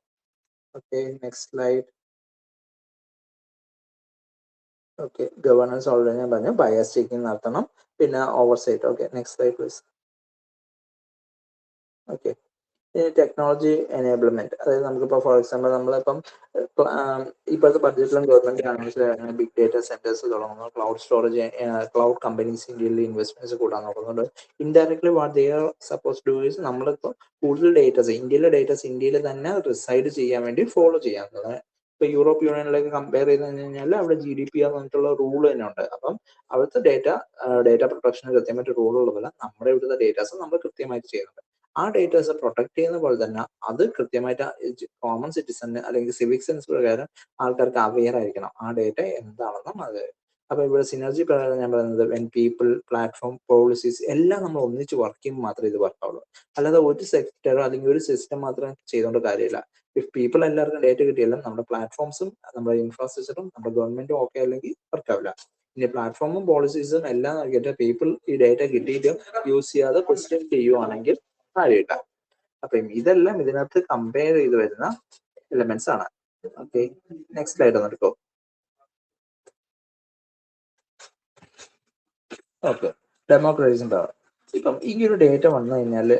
Okay, next slide. Okay, governance already ഞാൻ പറഞ്ഞു, ബയാസ് ചെക്കിങ് നടത്തണം, പിന്നെ oversight. Okay, next slide please. Okay, technology enablement, അതായത് നമുക്കിപ്പോൾ ഫോർ എക്സാമ്പിൾ നമ്മളിപ്പം ഇപ്പോഴത്തെ ബഡ്ജറ്റിലും government announce big data centres തുടങ്ങുന്നു, ക്ലൗഡ് സ്റ്റോറേജ്, ക്ലൗഡ് കമ്പനീസ് ഇന്ത്യയിൽ ഇൻവെസ്റ്റ്മെന്റ്സ് കൂടാൻ നോക്കുന്നുണ്ട്. Indirectly what they are suppose to is നമ്മളിപ്പോൾ കൂടുതൽ ഡേറ്റാസ് ഇന്ത്യയിൽ തന്നെ റിസൈഡ് ചെയ്യാൻ വേണ്ടി ഫോളോ ചെയ്യാവുന്നത്. ഇപ്പൊ യൂറോപ്പ് യൂണിയനിലേക്ക് കമ്പയർ ചെയ്ത് കഴിഞ്ഞാൽ അവിടെ GDPR എന്ന് പറഞ്ഞിട്ടുള്ള റൂൾ തന്നെ ഉണ്ട്. അപ്പം അവിടുത്തെ ഡേറ്റ പ്രൊട്ടക്ഷന് കൃത്യമായിട്ട് റൂൾ ഉള്ളതല്ല. നമ്മുടെ ഇവിടുത്തെ ഡേറ്റാസ് നമ്മൾ കൃത്യമായിട്ട് ചെയ്യുന്നുണ്ട്. ആ ഡേറ്റാസ് പ്രൊട്ടക്ട് ചെയ്യുന്ന പോലെ തന്നെ അത് കൃത്യമായിട്ട് കോമൺ സിറ്റിസന് അല്ലെങ്കിൽ സിവിക് സെൻസ് പ്രകാരം ആൾക്കാർക്ക് അവെയർ ആയിരിക്കണം ആ ഡേറ്റ എന്താണെന്നും. അത് അപ്പൊ ഇവിടെ സിനർജി പ്രകാരം ഞാൻ പറയുന്നത് വെൻ പീപ്പിൾ, പ്ലാറ്റ്ഫോം, പോളിസീസ് എല്ലാം നമ്മൾ ഒന്നിച്ച് വർക്ക് ചെയ്യുമ്പോൾ മാത്രമേ ഇത് വർക്കാവുള്ളൂ. അല്ലാതെ ഒരു സെക്ടറോ അല്ലെങ്കിൽ ഒരു സിസ്റ്റം മാത്രം ചെയ്തുകൊണ്ട് കാര്യമില്ല. ഇഫ് പീപ്പിൾ എല്ലാവർക്കും ഡേറ്റ കിട്ടിയാലും നമ്മുടെ പ്ലാറ്റ്ഫോംസും നമ്മുടെ ഇൻഫ്രാസ്ട്രക്ചറും നമ്മുടെ ഗവൺമെന്റും ഓക്കെ അല്ലെങ്കിൽ വർക്കാവില്ല. ഇനി പ്ലാറ്റ്ഫോമും പോളിസീസും എല്ലാം നോക്കിയിട്ട് പീപ്പിൾ ഈ ഡേറ്റ കിട്ടിയിട്ട് യൂസ് ചെയ്യാതെ ക്വസ്റ്റ്യൻ ചെയ്യുവാണെങ്കിൽ കാര്യമില്ല. അപ്പം ഇതെല്ലാം ഇതിനകത്ത് കമ്പയർ ചെയ്ത് വരുന്ന എലമെന്റ്സ് ആണ്. ഓക്കെ, നെക്സ്റ്റ് സ്ലൈഡ് ഒന്ന് എടുക്കോ. Okay, ഡെമോക്രറ്റൈസിംഗ് power. ഇപ്പം ഈ ഒരു ഡേറ്റ വന്നു കഴിഞ്ഞാൽ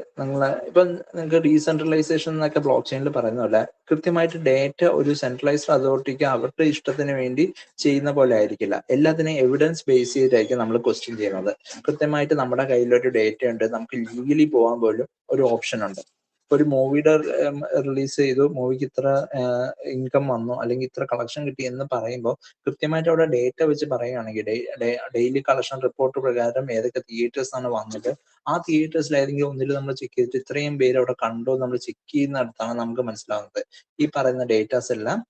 ഇപ്പം നിങ്ങൾക്ക് ഡീസെൻട്രലൈസേഷൻ എന്നൊക്കെ ബ്ലോക്ക് ചെയിനിൽ പറയുന്ന പോലെ കൃത്യമായിട്ട് ഡേറ്റ ഒരു സെൻട്രലൈസ്ഡ് അതോറിറ്റിക്ക് അവരുടെ ഇഷ്ടത്തിന് വേണ്ടി ചെയ്യുന്ന പോലെ ആയിരിക്കില്ല. എല്ലാത്തിനെയും എവിഡൻസ് ബേസ് ചെയ്തിട്ടായിരിക്കും നമ്മൾ ക്വസ്റ്റ്യൻ ചെയ്യുന്നത്. കൃത്യമായിട്ട് നമ്മുടെ കയ്യിലൊരു ഡേറ്റ ഉണ്ട്, നമുക്ക് ലീഗലി പോകാൻ പോലും ഒരു ഓപ്ഷൻ ഉണ്ട്. ഒരു മൂവിയുടെ റിലീസ് ചെയ്തു, മൂവിക്ക് ഇത്ര ഇൻകം വന്നു അല്ലെങ്കിൽ ഇത്ര കളക്ഷൻ കിട്ടി എന്ന് പറയുമ്പോൾ കൃത്യമായിട്ട് അവിടെ ഡേറ്റ വെച്ച് പറയുകയാണെങ്കിൽ ഡെയിലി കളക്ഷൻ റിപ്പോർട്ട് പ്രകാരം ഏതൊക്കെ തിയേറ്റേഴ്സ് ആണ് വന്നത്, ആ തിയേറ്റേഴ്സിൽ ഏതെങ്കിലും ഒന്നിൽ നമ്മൾ ചെക്ക് ചെയ്തിട്ട് ഇത്രയും പേര് അവിടെ കണ്ടോ നമ്മൾ ചെക്ക് ചെയ്യുന്നിടത്താണ് നമുക്ക് മനസ്സിലാവുന്നത് ഈ പറയുന്ന ഡേറ്റാസ് എല്ലാം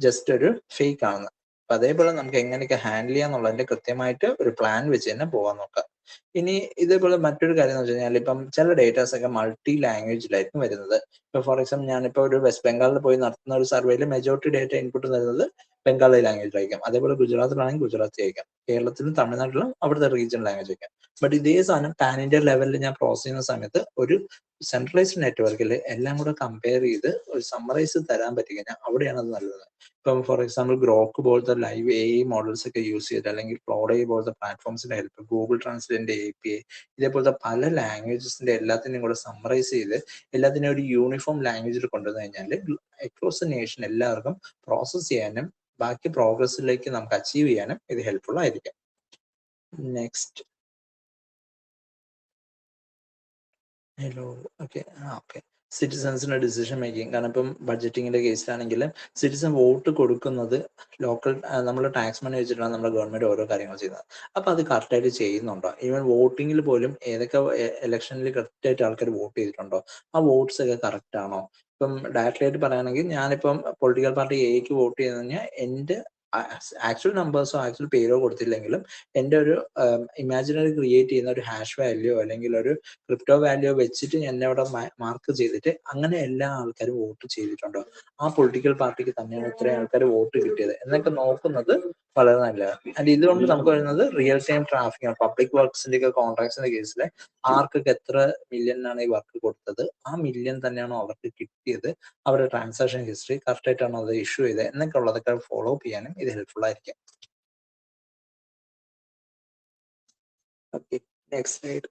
ജസ്റ്റ് ഒരു ഫേക്ക് ആണെന്ന്. അപ്പൊ അതേപോലെ നമുക്ക് എങ്ങനെയൊക്കെ ഹാൻഡിൽ ചെയ്യാന്നുള്ളതിന്റെ കൃത്യമായിട്ട് ഒരു പ്ലാൻ വെച്ച് തന്നെ പോകാൻ നോക്കാം. ഇനി ഇതേപോലെ മറ്റൊരു കാര്യം എന്ന് വെച്ച് കഴിഞ്ഞാൽ ഇപ്പം ചില ഡേറ്റാസ് ഒക്കെ മൾട്ടി ലാംഗ്വേജിലായിരിക്കും വരുന്നത്. ഇപ്പൊ ഫോർ എക്സാമ്പിൾ ഞാനിപ്പോ ഒരു വെസ്റ്റ് ബംഗാളിൽ പോയി നടത്തുന്ന ഒരു സർവേയിൽ മെജോറിറ്റി ഡേറ്റ ഇൻപുട്ട് വരുന്നത് ബംഗാളി ലാംഗ്വേജിലായിരിക്കും. അതേപോലെ ഗുജറാത്തിലാണെങ്കിൽ ഗുജറാത്തി ആയിരിക്കാം, കേരളത്തിലും തമിഴ്നാട്ടിലും അവിടുത്തെ റീജിയൻ ലാംഗ്വേജ് ആയിരിക്കാം. ബട്ട് ഇതേ സാധനം പാൻ ഇന്ത്യ ലെവലിൽ ഞാൻ പ്രോസസ് ചെയ്യുന്ന സമയത്ത് ഒരു സെൻട്രലൈസ്ഡ് നെറ്റ്വർക്കിൽ എല്ലാം കൂടെ കമ്പയർ ചെയ്ത് ഒരു സമ്മറൈസ് തരാൻ പറ്റി കഴിഞ്ഞാൽ അവിടെയാണ് അത് നല്ലത്. ഇപ്പം ഫോർ എക്സാമ്പിൾ ഗ്രോക്ക് പോലത്തെ ലൈവ് AI മോഡൽസ് ഒക്കെ യൂസ് ചെയ്ത് അല്ലെങ്കിൽ ക്ലൗഡ് AI പോലത്തെ പ്ലാറ്റ്ഫോംസിന്റെ ഹെൽപ്പ്, ഗൂഗിൾ ട്രാൻസ്ലേറ്റിന്റെ API, ഇതേപോലത്തെ പല ലാംഗ്വേജസിന്റെ എല്ലാത്തിനെയും കൂടെ സമ്മറൈസ് ചെയ്ത് എല്ലാത്തിനെയും ഒരു യൂണിഫോം ലാംഗ്വേജിൽ കൊണ്ടുവന്നു കഴിഞ്ഞാൽ അക്രോസ് ദ നേഷൻ എല്ലാവർക്കും പ്രോസസ് ചെയ്യാനും ബാക്കി പ്രോഗ്രസ്സിലേക്ക് നമുക്ക് അച്ചീവ് ചെയ്യാനും ഇത് ഹെൽപ്ഫുൾ ആയിരിക്കും. Next, hello. ഓക്കെ, സിറ്റിസൺസിന്റെ ഡിസിഷൻ മേക്കിംഗ്. കാരണം ഇപ്പം ബഡ്ജറ്റിങ്ങിന്റെ കേസിലാണെങ്കിലും സിറ്റിസൺ വോട്ട് കൊടുക്കുന്നത് ലോക്കൽ നമ്മൾ ടാക്സ് മണി വെച്ചിട്ടാണ് നമ്മുടെ ഗവൺമെന്റ് ഓരോ കാര്യങ്ങൾ ചെയ്യുന്നത്. അപ്പൊ അത് കറക്റ്റായിട്ട് ചെയ്യുന്നുണ്ടോ? ഈവൻ വോട്ടിങ്ങിൽ പോലും ഏതൊക്കെ ഇലക്ഷനിൽ കറക്റ്റായിട്ട് ആൾക്കാർ വോട്ട് ചെയ്തിട്ടുണ്ടോ, ആ വോട്ട്സ് ഒക്കെ കറക്റ്റ് ആണോ? ഇപ്പം ഡയറക്റ്റ് ആയിട്ട് പറയുകയാണെങ്കിൽ ഞാനിപ്പം പൊളിറ്റിക്കൽ പാർട്ടി എക്ക് വോട്ട് ചെയ്ത് കഴിഞ്ഞാൽ എന്റെ ആക്ച്വൽ നമ്പേഴ്സോ ആക്ച്വൽ പേരോ കൊടുത്തില്ലെങ്കിലും എൻ്റെ ഒരു ഇമാജിനറി ക്രിയേറ്റ് ചെയ്യുന്ന ഒരു ഹാഷ് വാല്യൂ അല്ലെങ്കിൽ ഒരു ക്രിപ്റ്റോ വാല്യൂ വെച്ചിട്ട് എന്നെ അവിടെ മാർക്ക് ചെയ്തിട്ട് അങ്ങനെ എല്ലാ ആൾക്കാരും വോട്ട് ചെയ്തിട്ടുണ്ടോ, ആ പൊളിറ്റിക്കൽ പാർട്ടിക്ക് തന്നെയാണ് ഇത്രയും ആൾക്കാർ വോട്ട് കിട്ടിയത് എന്നൊക്കെ നോക്കുന്നത് വളരെ നല്ലതാണ്. ആൻഡ് ഇതുകൊണ്ട് നമുക്ക് വരുന്നത് റിയൽ ടൈം ട്രാഫിക് ആണ്. പബ്ലിക് വർക്ക്സിന്റെ ഒക്കെ കോൺട്രാക്ട്സിന്റെ കേസിൽ ആർക്കൊക്കെ എത്ര മില്യനാണ് ഈ വർക്ക് കൊടുത്തത്, ആ മില്യൺ തന്നെയാണോ അവർക്ക് കിട്ടിയത്, അവരുടെ ട്രാൻസാക്ഷൻ ഹിസ്റ്ററി കറക്റ്റ് ആയിട്ടാണോ അത് ഇഷ്യൂ ചെയ്തത് എന്നൊക്കെ ഉള്ളതൊക്കെ ഫോളോ അപ്പ് ചെയ്യാനും ഇത് ഹെൽപ്ഫുൾ ആയിരിക്കും. Okay, next slide.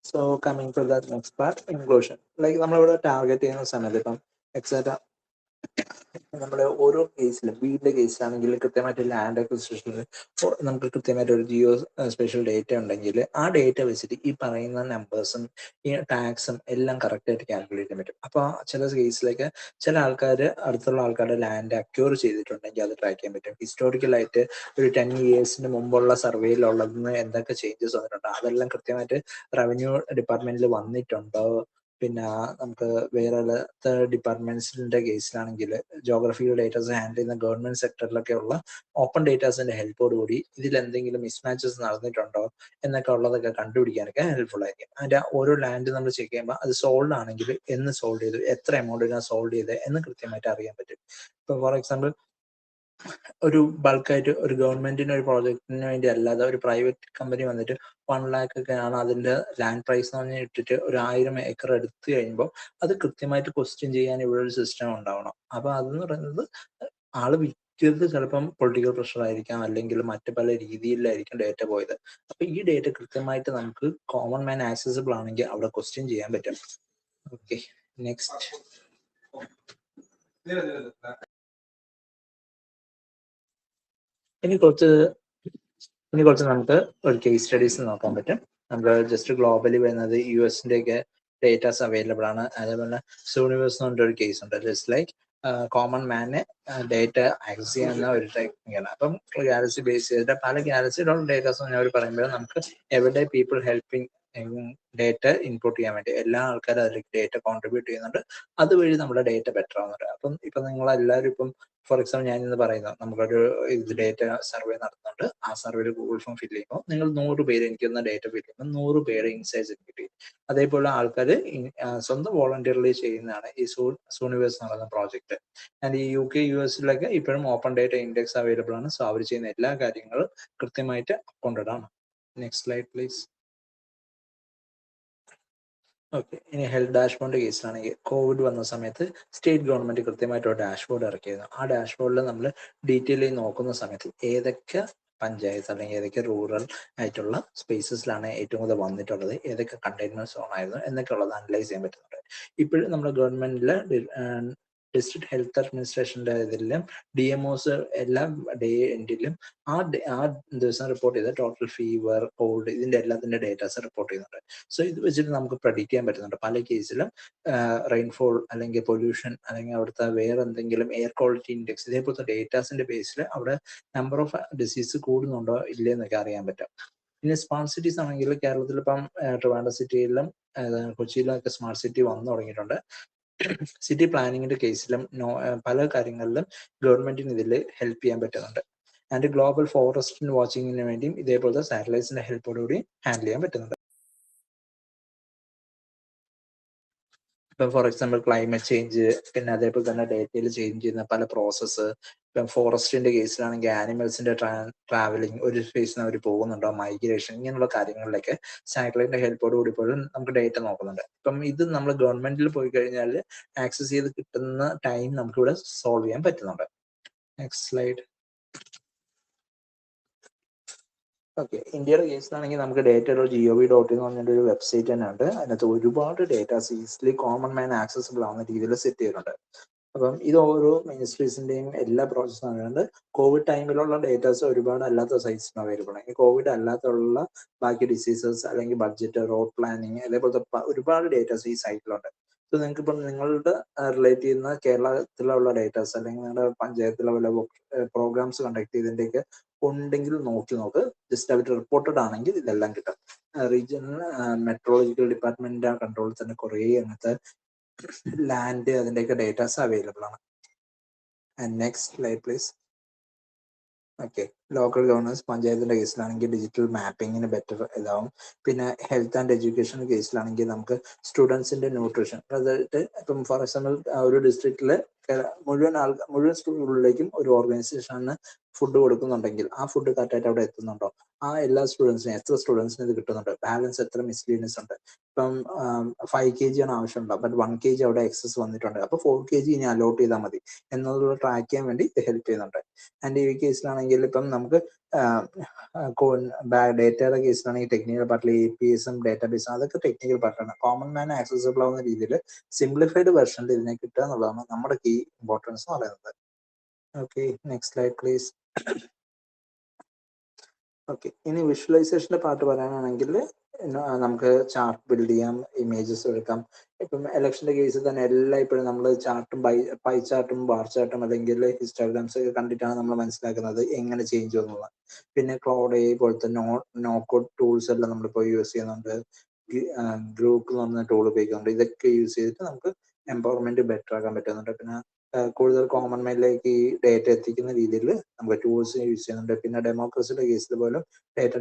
So coming to that next part, inclusion. Like നമ്മളിവിടെ ടാർഗറ്റ് ചെയ്യുന്ന സമയത്ത് ഇപ്പം എക്സാക്ട് നമ്മുടെ ഓരോ കേസിലും, വീടിന്റെ കേസിലാണെങ്കിൽ കൃത്യമായിട്ട് ലാൻഡ് അക്വിസിഷൻ നമുക്ക് കൃത്യമായിട്ട് ഒരു ജിയോ സ്പെഷ്യൽ ഡേറ്റ ഉണ്ടെങ്കിൽ ആ ഡേറ്റ വെച്ചിട്ട് ഈ പറയുന്ന നമ്പേഴ്സും ഈ ടാക്സും എല്ലാം കറക്റ്റ് ആയിട്ട് കാൽക്കുലേറ്റ് ചെയ്യാൻ പറ്റും. അപ്പോൾ ചില കേസിലേക്ക് ചില ആൾക്കാർ അടുത്തുള്ള ആൾക്കാരുടെ ലാൻഡ് അക്യൂർ ചെയ്തിട്ടുണ്ടെങ്കിൽ അത് ട്രാക്ക് ചെയ്യാൻ പറ്റും. ഹിസ്റ്റോറിക്കലായിട്ട് ഒരു 10 yearsന് മുമ്പുള്ള സർവേയിലുള്ളതിന് എന്തൊക്കെ ചേഞ്ചസ് വന്നിട്ടുണ്ടോ അതെല്ലാം കൃത്യമായിട്ട് റവന്യൂ ഡിപ്പാർട്ട്മെന്റിൽ വന്നിട്ടുണ്ടോ. പിന്നെ നമുക്ക് വേറെ ഡിപ്പാർട്ട്മെന്റ്സിന്റെ കേസിലാണെങ്കിൽ ജോഗ്രഫിക്കൽ ഡേറ്റാസ് ഹാൻഡിൽ ചെയ്യുന്ന ഗവൺമെന്റ് സെക്ടറിലൊക്കെ ഉള്ള ഓപ്പൺ ഡേറ്റാസിന്റെ ഹെൽപ്പോട് കൂടി ഇതിൽ എന്തെങ്കിലും മിസ്മാച്ചസ് നടന്നിട്ടുണ്ടോ എന്നൊക്കെ ഉള്ളതൊക്കെ കണ്ടുപിടിക്കാനൊക്കെ ഹെൽപ്ഫുൾ ആയിരിക്കും. അതിന്റെ ഓരോ ലാൻഡ് നമ്മൾ ചെക്ക് ചെയ്യുമ്പോൾ അത് സോൾഡ് ആണെങ്കിൽ എന്ന് സോൾഡ് ചെയ്തു, എത്ര എമൗണ്ടിനാണ് സോൾഡ് ചെയ്തത് എന്ന് കൃത്യമായിട്ട് അറിയാൻ പറ്റും. ഇപ്പൊ ഫോർ എക്സാമ്പിൾ ഒരു ബൾക്കായിട്ട് ഒരു ഗവൺമെന്റിന് ഒരു പ്രോജക്റ്റിന് വേണ്ടി അല്ലാതെ ഒരു പ്രൈവറ്റ് കമ്പനി വന്നിട്ട് 1 lakh ഒക്കെയാണ് അതിന്റെ ലാൻഡ് പ്രൈസ് എന്ന് പറഞ്ഞ് ഇട്ടിട്ട് ഒരു 1000 acre എടുത്തു കഴിയുമ്പോൾ അത് കൃത്യമായിട്ട് ക്വസ്റ്റ്യൻ ചെയ്യാൻ ഇവിടെ ഒരു സിസ്റ്റം ഉണ്ടാവണം. അപ്പൊ അതെന്ന് പറയുന്നത് ആള് വിറ്റത് ചിലപ്പം പൊളിറ്റിക്കൽ പ്രഷർ ആയിരിക്കാം, അല്ലെങ്കിൽ മറ്റു പല രീതിയിലായിരിക്കും ഡേറ്റ പോയത്. അപ്പൊ ഈ ഡേറ്റ കൃത്യമായിട്ട് നമുക്ക് കോമൺ മാൻ ആക്സസിബിൾ ആണെങ്കിൽ അവിടെ ക്വസ്റ്റ്യൻ ചെയ്യാൻ പറ്റും. Okay, next. ഇനി കുറച്ച് നമുക്ക് ഒരു കേസ് സ്റ്റഡീസ് നോക്കാൻ പറ്റും. നമുക്ക് ജസ്റ്റ് ഗ്ലോബലി വരുന്നത് യുഎസിന്റെ ഒക്കെ ഡേറ്റാസ് അവൈലബിൾ ആണ്. അതേപോലെ സൂണിവേഴ്സ് എന്ന് പറഞ്ഞൊരു കേസ് ഉണ്ട്. ജസ്റ്റ് ലൈക്ക് കോമൺ മാനെ ഡേറ്റ ആക്സസ് ചെയ്യുന്ന ഒരു ടെക്നിക്കാണ്. അപ്പം ഗാലക്സി ബേസ് ചെയ്തിട്ട് പല ഗാലക്സിയിലുള്ള ഡേറ്റാസ് അവർ പറയുമ്പോൾ നമുക്ക് എവിടെ പീപ്പിൾ ഹെൽപ്പിംഗ് ഡേറ്റ ഇൻപുട്ട് ചെയ്യാൻ വേണ്ടി എല്ലാ ആൾക്കാരും അതിലേക്ക് ഡേറ്റ കോൺട്രിബ്യൂട്ട് ചെയ്യുന്നുണ്ട്. അതുവഴി നമ്മുടെ ഡേറ്റ ബെറ്റർ ആവുന്നുണ്ട്. അപ്പം ഇപ്പൊ നിങ്ങളെല്ലാവരും ഇപ്പം ഫോർ എക്സാമ്പിൾ ഞാൻ ഇന്ന് പറയുന്നു, നമുക്കൊരു ഇത് ഡേറ്റ സർവേ നടത്തുന്നുണ്ട്. ആ സർവേയിൽ ഗൂഗിൾ ഫോം ഫില്ല് ചെയ്യുമ്പോൾ നിങ്ങൾ 100 പേര് എനിക്കൊന്ന് ഡേറ്റ ഫില്ല് ചെയ്യുമ്പോൾ 100 പേര് ഇൻസൈറ്റ്സ് കിട്ടി. അതേപോലെ ആൾക്കാർ സ്വന്തം വോളണ്ടിയർലി ചെയ്യുന്നതാണ് ഈ സൂണിവേഴ്സ് എന്ന് പറയുന്ന പ്രോജക്റ്റ്. ആൻഡ് ഈ UK US ഇപ്പോഴും ഓപ്പൺ ഡേറ്റ ഇൻഡെക്സ് അവൈലബിൾ ആണ്. സോ അവർ ചെയ്യുന്ന എല്ലാ കാര്യങ്ങളും കൃത്യമായിട്ട് അക്കൗണ്ടഡ് ആണ്. Next slide please. ഓക്കെ, ഇനി ഹെൽത്ത് ഡാഷ്ബോർഡിന്റെ കേസിലാണെങ്കിൽ കോവിഡ് വന്ന സമയത്ത് സ്റ്റേറ്റ് ഗവൺമെന്റ് കൃത്യമായിട്ട് ഒരു ഡാഷ്ബോർഡ് ഇറക്കിയിരുന്നു. ആ ഡാഷ്ബോർഡിൽ നമ്മൾ ഡീറ്റെയിൽ നോക്കുന്ന സമയത്ത് ഏതൊക്കെ പഞ്ചായത്ത് അല്ലെങ്കിൽ ഏതൊക്കെ റൂറൽ ആയിട്ടുള്ള സ്പേസസിലാണ് ഏറ്റവും കൂടുതൽ വന്നിട്ടുള്ളത്, ഏതൊക്കെ കണ്ടെയ്ൻമെന്റ് സോൺ ആയിരുന്നു എന്നൊക്കെ ഉള്ളത് അനലൈസ് ചെയ്യാൻ പറ്റുന്നുണ്ട്. ഇപ്പോഴും നമ്മുടെ ഗവൺമെന്റിലെ ഡിസ്ട്രിക്ട് ഹെൽത്ത് അഡ്മിനിസ്ട്രേഷന്റെ ഇതിലും DMOs എല്ലാം ഡേ എൻഡിലും ആ ദിവസം റിപ്പോർട്ട് ചെയ്ത ടോട്ടൽ ഫീവർ, കോൾഡ് ഇതിന്റെ എല്ലാത്തിന്റെ ഡേറ്റാസ് റിപ്പോർട്ട് ചെയ്യുന്നുണ്ട്. സോ ഇത് വെച്ചിട്ട് നമുക്ക് പ്രഡിക്റ്റ് ചെയ്യാൻ പറ്റുന്നുണ്ട് പല കേസിലും റെയിൻഫോൾ അല്ലെങ്കിൽ പൊല്യൂഷൻ അല്ലെങ്കിൽ അവിടുത്തെ വേറെ എന്തെങ്കിലും എയർ ക്വാളിറ്റി ഇൻഡെക്സ് ഇതേപോലത്തെ ഡേറ്റാസിന്റെ ബേസിൽ അവിടെ നമ്പർ ഓഫ് ഡിസീസ് കൂടുന്നുണ്ടോ ഇല്ലയെന്നൊക്കെ അറിയാൻ പറ്റും. പിന്നെ സ്മാർട്ട് സിറ്റീസ് ആണെങ്കിൽ കേരളത്തിൽ ഇപ്പം ട്രിവാൻഡ്രം സിറ്റിയിലും കൊച്ചിയിലും ഒക്കെ സ്മാർട്ട് സിറ്റി വന്നു തുടങ്ങിയിട്ടുണ്ട്. സിറ്റി പ്ലാനിങ്ങിന്റെ കേസിലും പല കാര്യങ്ങളിലും ഗവൺമെന്റിന് ഇതിൽ ഹെൽപ്പ് ചെയ്യാൻ പറ്റുന്നുണ്ട്. ആൻഡ് ഗ്ലോബൽ ഫോറസ്റ്റ് വാച്ചിങ്ങിന് വേണ്ടിയും ഇതേപോലത്തെ സാറ്റലൈറ്റ്സിന്റെ ഹെൽപ്പോടുകൂടി ഹാൻഡിൽ ചെയ്യാൻ പറ്റുന്നുണ്ട്. ഇപ്പം ഫോർ എക്സാമ്പിൾ ക്ലൈമറ്റ് ചേഞ്ച്, പിന്നെ അതേപോലെ തന്നെ ഡേറ്റയിൽ ചേഞ്ച് ചെയ്യുന്ന പല പ്രോസസ്സ്, ഇപ്പം ഫോറസ്റ്റിന്റെ കേസിലാണെങ്കിൽ ആനിമൽസിന്റെ ട്രാവലിംഗ്, ഒരു സ്പേസിൽ നിന്ന് അവർ പോകുന്നുണ്ടോ, മൈഗ്രേഷൻ, ഇങ്ങനെയുള്ള കാര്യങ്ങളിലൊക്കെ സാറ്റലൈറ്റിന്റെ ഹെൽപ്പോട് കൂടി പോലും നമുക്ക് ഡേറ്റ നോക്കുന്നുണ്ട്. ഇപ്പം ഇത് നമ്മൾ ഗവൺമെന്റിൽ പോയി കഴിഞ്ഞാൽ ആക്സസ് ചെയ്ത് കിട്ടുന്ന ടൈം നമുക്കിവിടെ സോൾവ് ചെയ്യാൻ പറ്റുന്നുണ്ട്. Next slide. ഓക്കെ, ഇന്ത്യയുടെ കേസിലാണെങ്കിൽ നമുക്ക് ഡേറ്റയുടെ gov.in എന്ന് പറഞ്ഞൊരു ഒരു വെബ്സൈറ്റ് തന്നെ ഉണ്ട്. അതിനകത്ത് ഒരുപാട് datas easily common man accessible ആവുന്ന രീതിയിൽ സെറ്റ് ചെയ്തിട്ടുണ്ട്. അപ്പം ഇത് ഓരോ മിനിസ്ട്രീസിന്റെയും എല്ലാ പ്രോസസ്സും ആയതുകൊണ്ട് കോവിഡ് ടൈമിലുള്ള ഡേറ്റാസ് ഒരുപാട് അല്ലാത്ത സൈറ്റ്സിന് അവൈലബിൾ ആണ്. കോവിഡ് അല്ലാത്തുള്ള ബാക്കി ഡിസീസസ് അല്ലെങ്കിൽ ബഡ്ജറ്റ്, റോഡ് പ്ലാനിങ്, അതേപോലത്തെ ഒരുപാട് ഡേറ്റാസ് ഈ സൈറ്റിലുണ്ട്. സോ നിങ്ങൾക്ക് ഇപ്പം നിങ്ങളുടെ റിലേറ്റ് ചെയ്യുന്ന കേരളത്തിലുള്ള ഡേറ്റാസ് അല്ലെങ്കിൽ നിങ്ങളുടെ പഞ്ചായത്ത് ലെവലിലെ പ്രോഗ്രാംസ് കണ്ടക്ട് ചെയ്തതിൻ്റെയൊക്കെ ഉണ്ടെങ്കിൽ നോക്ക്. ജസ്റ്റ് അവർ റിപ്പോർട്ടഡ് ആണെങ്കിൽ ഇതെല്ലാം കിട്ടും. റീജിയണൽ മെട്രോളജിക്കൽ ഡിപ്പാർട്ട്മെന്റിന്റെ കൺട്രോളിൽ തന്നെ കുറേ അങ്ങനത്തെ ലാൻഡ് അതിന്റെയൊക്കെ ഡേറ്റാസ് അവൈലബിൾ ആണ്. And next slide, please. Okay, local governance പഞ്ചായത്തിൻ്റെ കേസിലാണെങ്കിൽ ഡിജിറ്റൽ മാപ്പിങ്ങിന് ബെറ്റർ ഇതാവും. പിന്നെ ഹെൽത്ത് ആൻഡ് എഡ്യൂക്കേഷൻ കേസിലാണെങ്കിൽ നമുക്ക് സ്റ്റുഡൻസിൻ്റെ ന്യൂട്രീഷൻ, അതായത് ഇപ്പം ഫോർ എക്സാമ്പിൾ ഒരു ഡിസ്ട്രിക്റ്റിൽ മുഴുവൻ സ്കൂളുകളിലേക്കും ഒരു ഓർഗനൈസേഷന് ഫുഡ് കൊടുക്കുന്നുണ്ടെങ്കിൽ ആ ഫുഡ് കറക്റ്റായിട്ട് അവിടെ എത്തുന്നുണ്ടോ, ആ എല്ലാ സ്റ്റുഡൻസിനും എത്ര സ്റ്റുഡൻസിന് ഇത് കിട്ടുന്നുണ്ട്, ബാലൻസ് എത്ര മിസ്ലീനിയസ് ഉണ്ട്. ഇപ്പം 5 kg ആണ് ആവശ്യമുണ്ടോ, ബട്ട് 1 kg അവിടെ എക്സസ് വന്നിട്ടുണ്ട്, അപ്പോൾ 4 kg ഇനി അലോട്ട് ചെയ്താൽ മതി എന്നുള്ളത് ട്രാക്ക് ചെയ്യാൻ വേണ്ടി ഇത് ഹെൽപ്പ് ചെയ്യുന്നുണ്ട്. ആൻഡ് ഈ കേസിലാണെങ്കിൽ ഇപ്പം നമുക്ക് ഡേറ്റയുടെ കേസിലാണെങ്കിൽ ടെക്നിക്കൽ പാർട്ടിൽ APIs ഡേറ്റാബേസും അതൊക്കെ ടെക്നിക്കൽ പാർട്ടാണ്. കോമൺ മാൻ ആക്സസിബിൾ ആവുന്ന രീതിയിൽ സിംപ്ലിഫൈഡ് വെർഷനിൽ ഇതിനെ കിട്ടുക എന്നുള്ളതാണ് നമ്മുടെ കീ ഇമ്പോർട്ടൻസ് എന്ന് പറയുന്നത്. Okay, next slide please. Okay, ഇനി വിഷ്വലൈസേഷൻ്റെ പാർട്ട് പറയാനാണെങ്കിൽ നമുക്ക് ചാർട്ട് ബിൽഡ് ചെയ്യാം, ഇമേജസ് എടുക്കാം. ഇപ്പം ഇലക്ഷൻ്റെ കേസിൽ തന്നെ എല്ലാം ഇപ്പോഴും നമ്മൾ ചാർട്ടും പൈ ചാർട്ടും ബാർ ചാർട്ടും അല്ലെങ്കിൽ ഹിസ്റ്റോഗ്രാംസ് ഒക്കെ കണ്ടിട്ടാണ് നമ്മൾ മനസ്സിലാക്കുന്നത് എങ്ങനെ ചേഞ്ച് വന്നത്. പിന്നെ ക്ലൗഡ് പോലത്തെ നോക്കൗട്ട് ടൂൾസ് എല്ലാം നമ്മളിപ്പോൾ യൂസ് ചെയ്യുന്നുണ്ട്. ഗ്രൂപ്പ് എന്ന് പറഞ്ഞ ടൂൾ ഉപയോഗിക്കുന്നുണ്ട്. ഇതൊക്കെ യൂസ് ചെയ്തിട്ട് നമുക്ക് എംപവർമെന്റ് ബെറ്റർ ആക്കാൻ പറ്റുന്നുണ്ട്. പിന്നെ കൂടുതൽ കോമൺ മാനിലേക്ക് ഈ ഡേറ്റ എത്തിക്കുന്ന രീതിയിൽ നമുക്ക് ടൂൾസ് യൂസ് ചെയ്യുന്നുണ്ട്. പിന്നെ ഡെമോക്രസിയുടെ കേസിൽ പോലും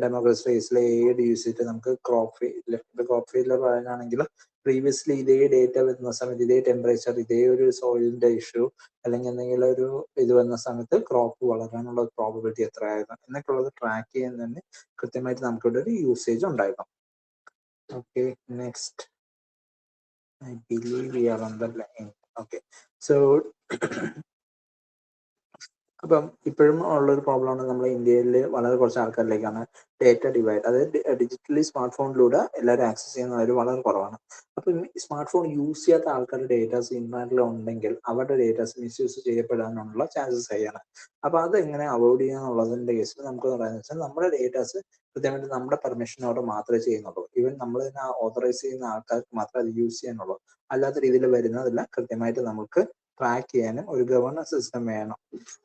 ഡെമോക്രസിയുടെ കേസിൽ ഏഡ് യൂസ് ചെയ്തിട്ട് നമുക്ക് ക്രോപ്പ് ഫീൽഡ് പറയാനാണെങ്കിൽ പ്രീവിയസ്ലി ഇതേ ഡേറ്റ വരുന്ന സമയത്ത് ഇതേ ടെമ്പറേച്ചർ, ഇതേ ഒരു സോയിലിന്റെ ഇഷ്യൂ അല്ലെങ്കിൽ എന്തെങ്കിലും ഒരു ഇത് വന്ന സമയത്ത് ക്രോപ്പ് വളരാനുള്ള പ്രോബബിലിറ്റി എത്രയായിരുന്നു എന്നൊക്കെ ഉള്ളത് ട്രാക്ക് ചെയ്യാൻ തന്നെ കൃത്യമായിട്ട് നമുക്കിവിടെ ഒരു യൂസേജ് ഉണ്ടായിരുന്നു. Okay, next. I believe we are on the line. Okay, so അപ്പം ഇപ്പോഴും ഉള്ളൊരു പ്രോബ്ലമാണ് നമ്മൾ ഇന്ത്യയിൽ വളരെ കുറച്ച് ആൾക്കാരിലേക്കാണ് ഡേറ്റ ഡിവൈഡ്, അതായത് ഡിജിറ്റലി സ്മാർട്ട് ഫോണിലൂടെ എല്ലാവരും ആക്സസ് ചെയ്യുന്നവർ വളരെ കുറവാണ്. അപ്പം സ്മാർട്ട് ഫോൺ യൂസ് ചെയ്യാത്ത ആൾക്കാരുടെ ഡേറ്റാസ് ഇന്റർനെറ്റിൽ ഉണ്ടെങ്കിൽ അവരുടെ ഡേറ്റാസ് മിസ്യൂസ് ചെയ്യപ്പെടാനുള്ള ചാൻസസ് ഹൈയാണ്. അപ്പോൾ അതെങ്ങനെ അവോയ്ഡ് ചെയ്യാന്നുള്ളതിൻ്റെ കേസിൽ നമുക്ക് പറയുന്നത് വെച്ചാൽ നമ്മുടെ ഡേറ്റാസ് കൃത്യമായിട്ട് നമ്മുടെ പെർമിഷനോടെ മാത്രമേ ചെയ്യുന്നുള്ളൂ. ഈവൻ നമ്മൾ തന്നെ ഓതറൈസ് ചെയ്യുന്ന ആൾക്കാർക്ക് മാത്രമേ അത് യൂസ് ചെയ്യാനുള്ളൂ. അല്ലാത്ത രീതിയിൽ വരുന്നതെല്ലാം കൃത്യമായിട്ട് നമുക്ക് ട്രാക്ക് ചെയ്യാനും ഒരു ഗവർണൻസ് സിസ്റ്റം വേണം.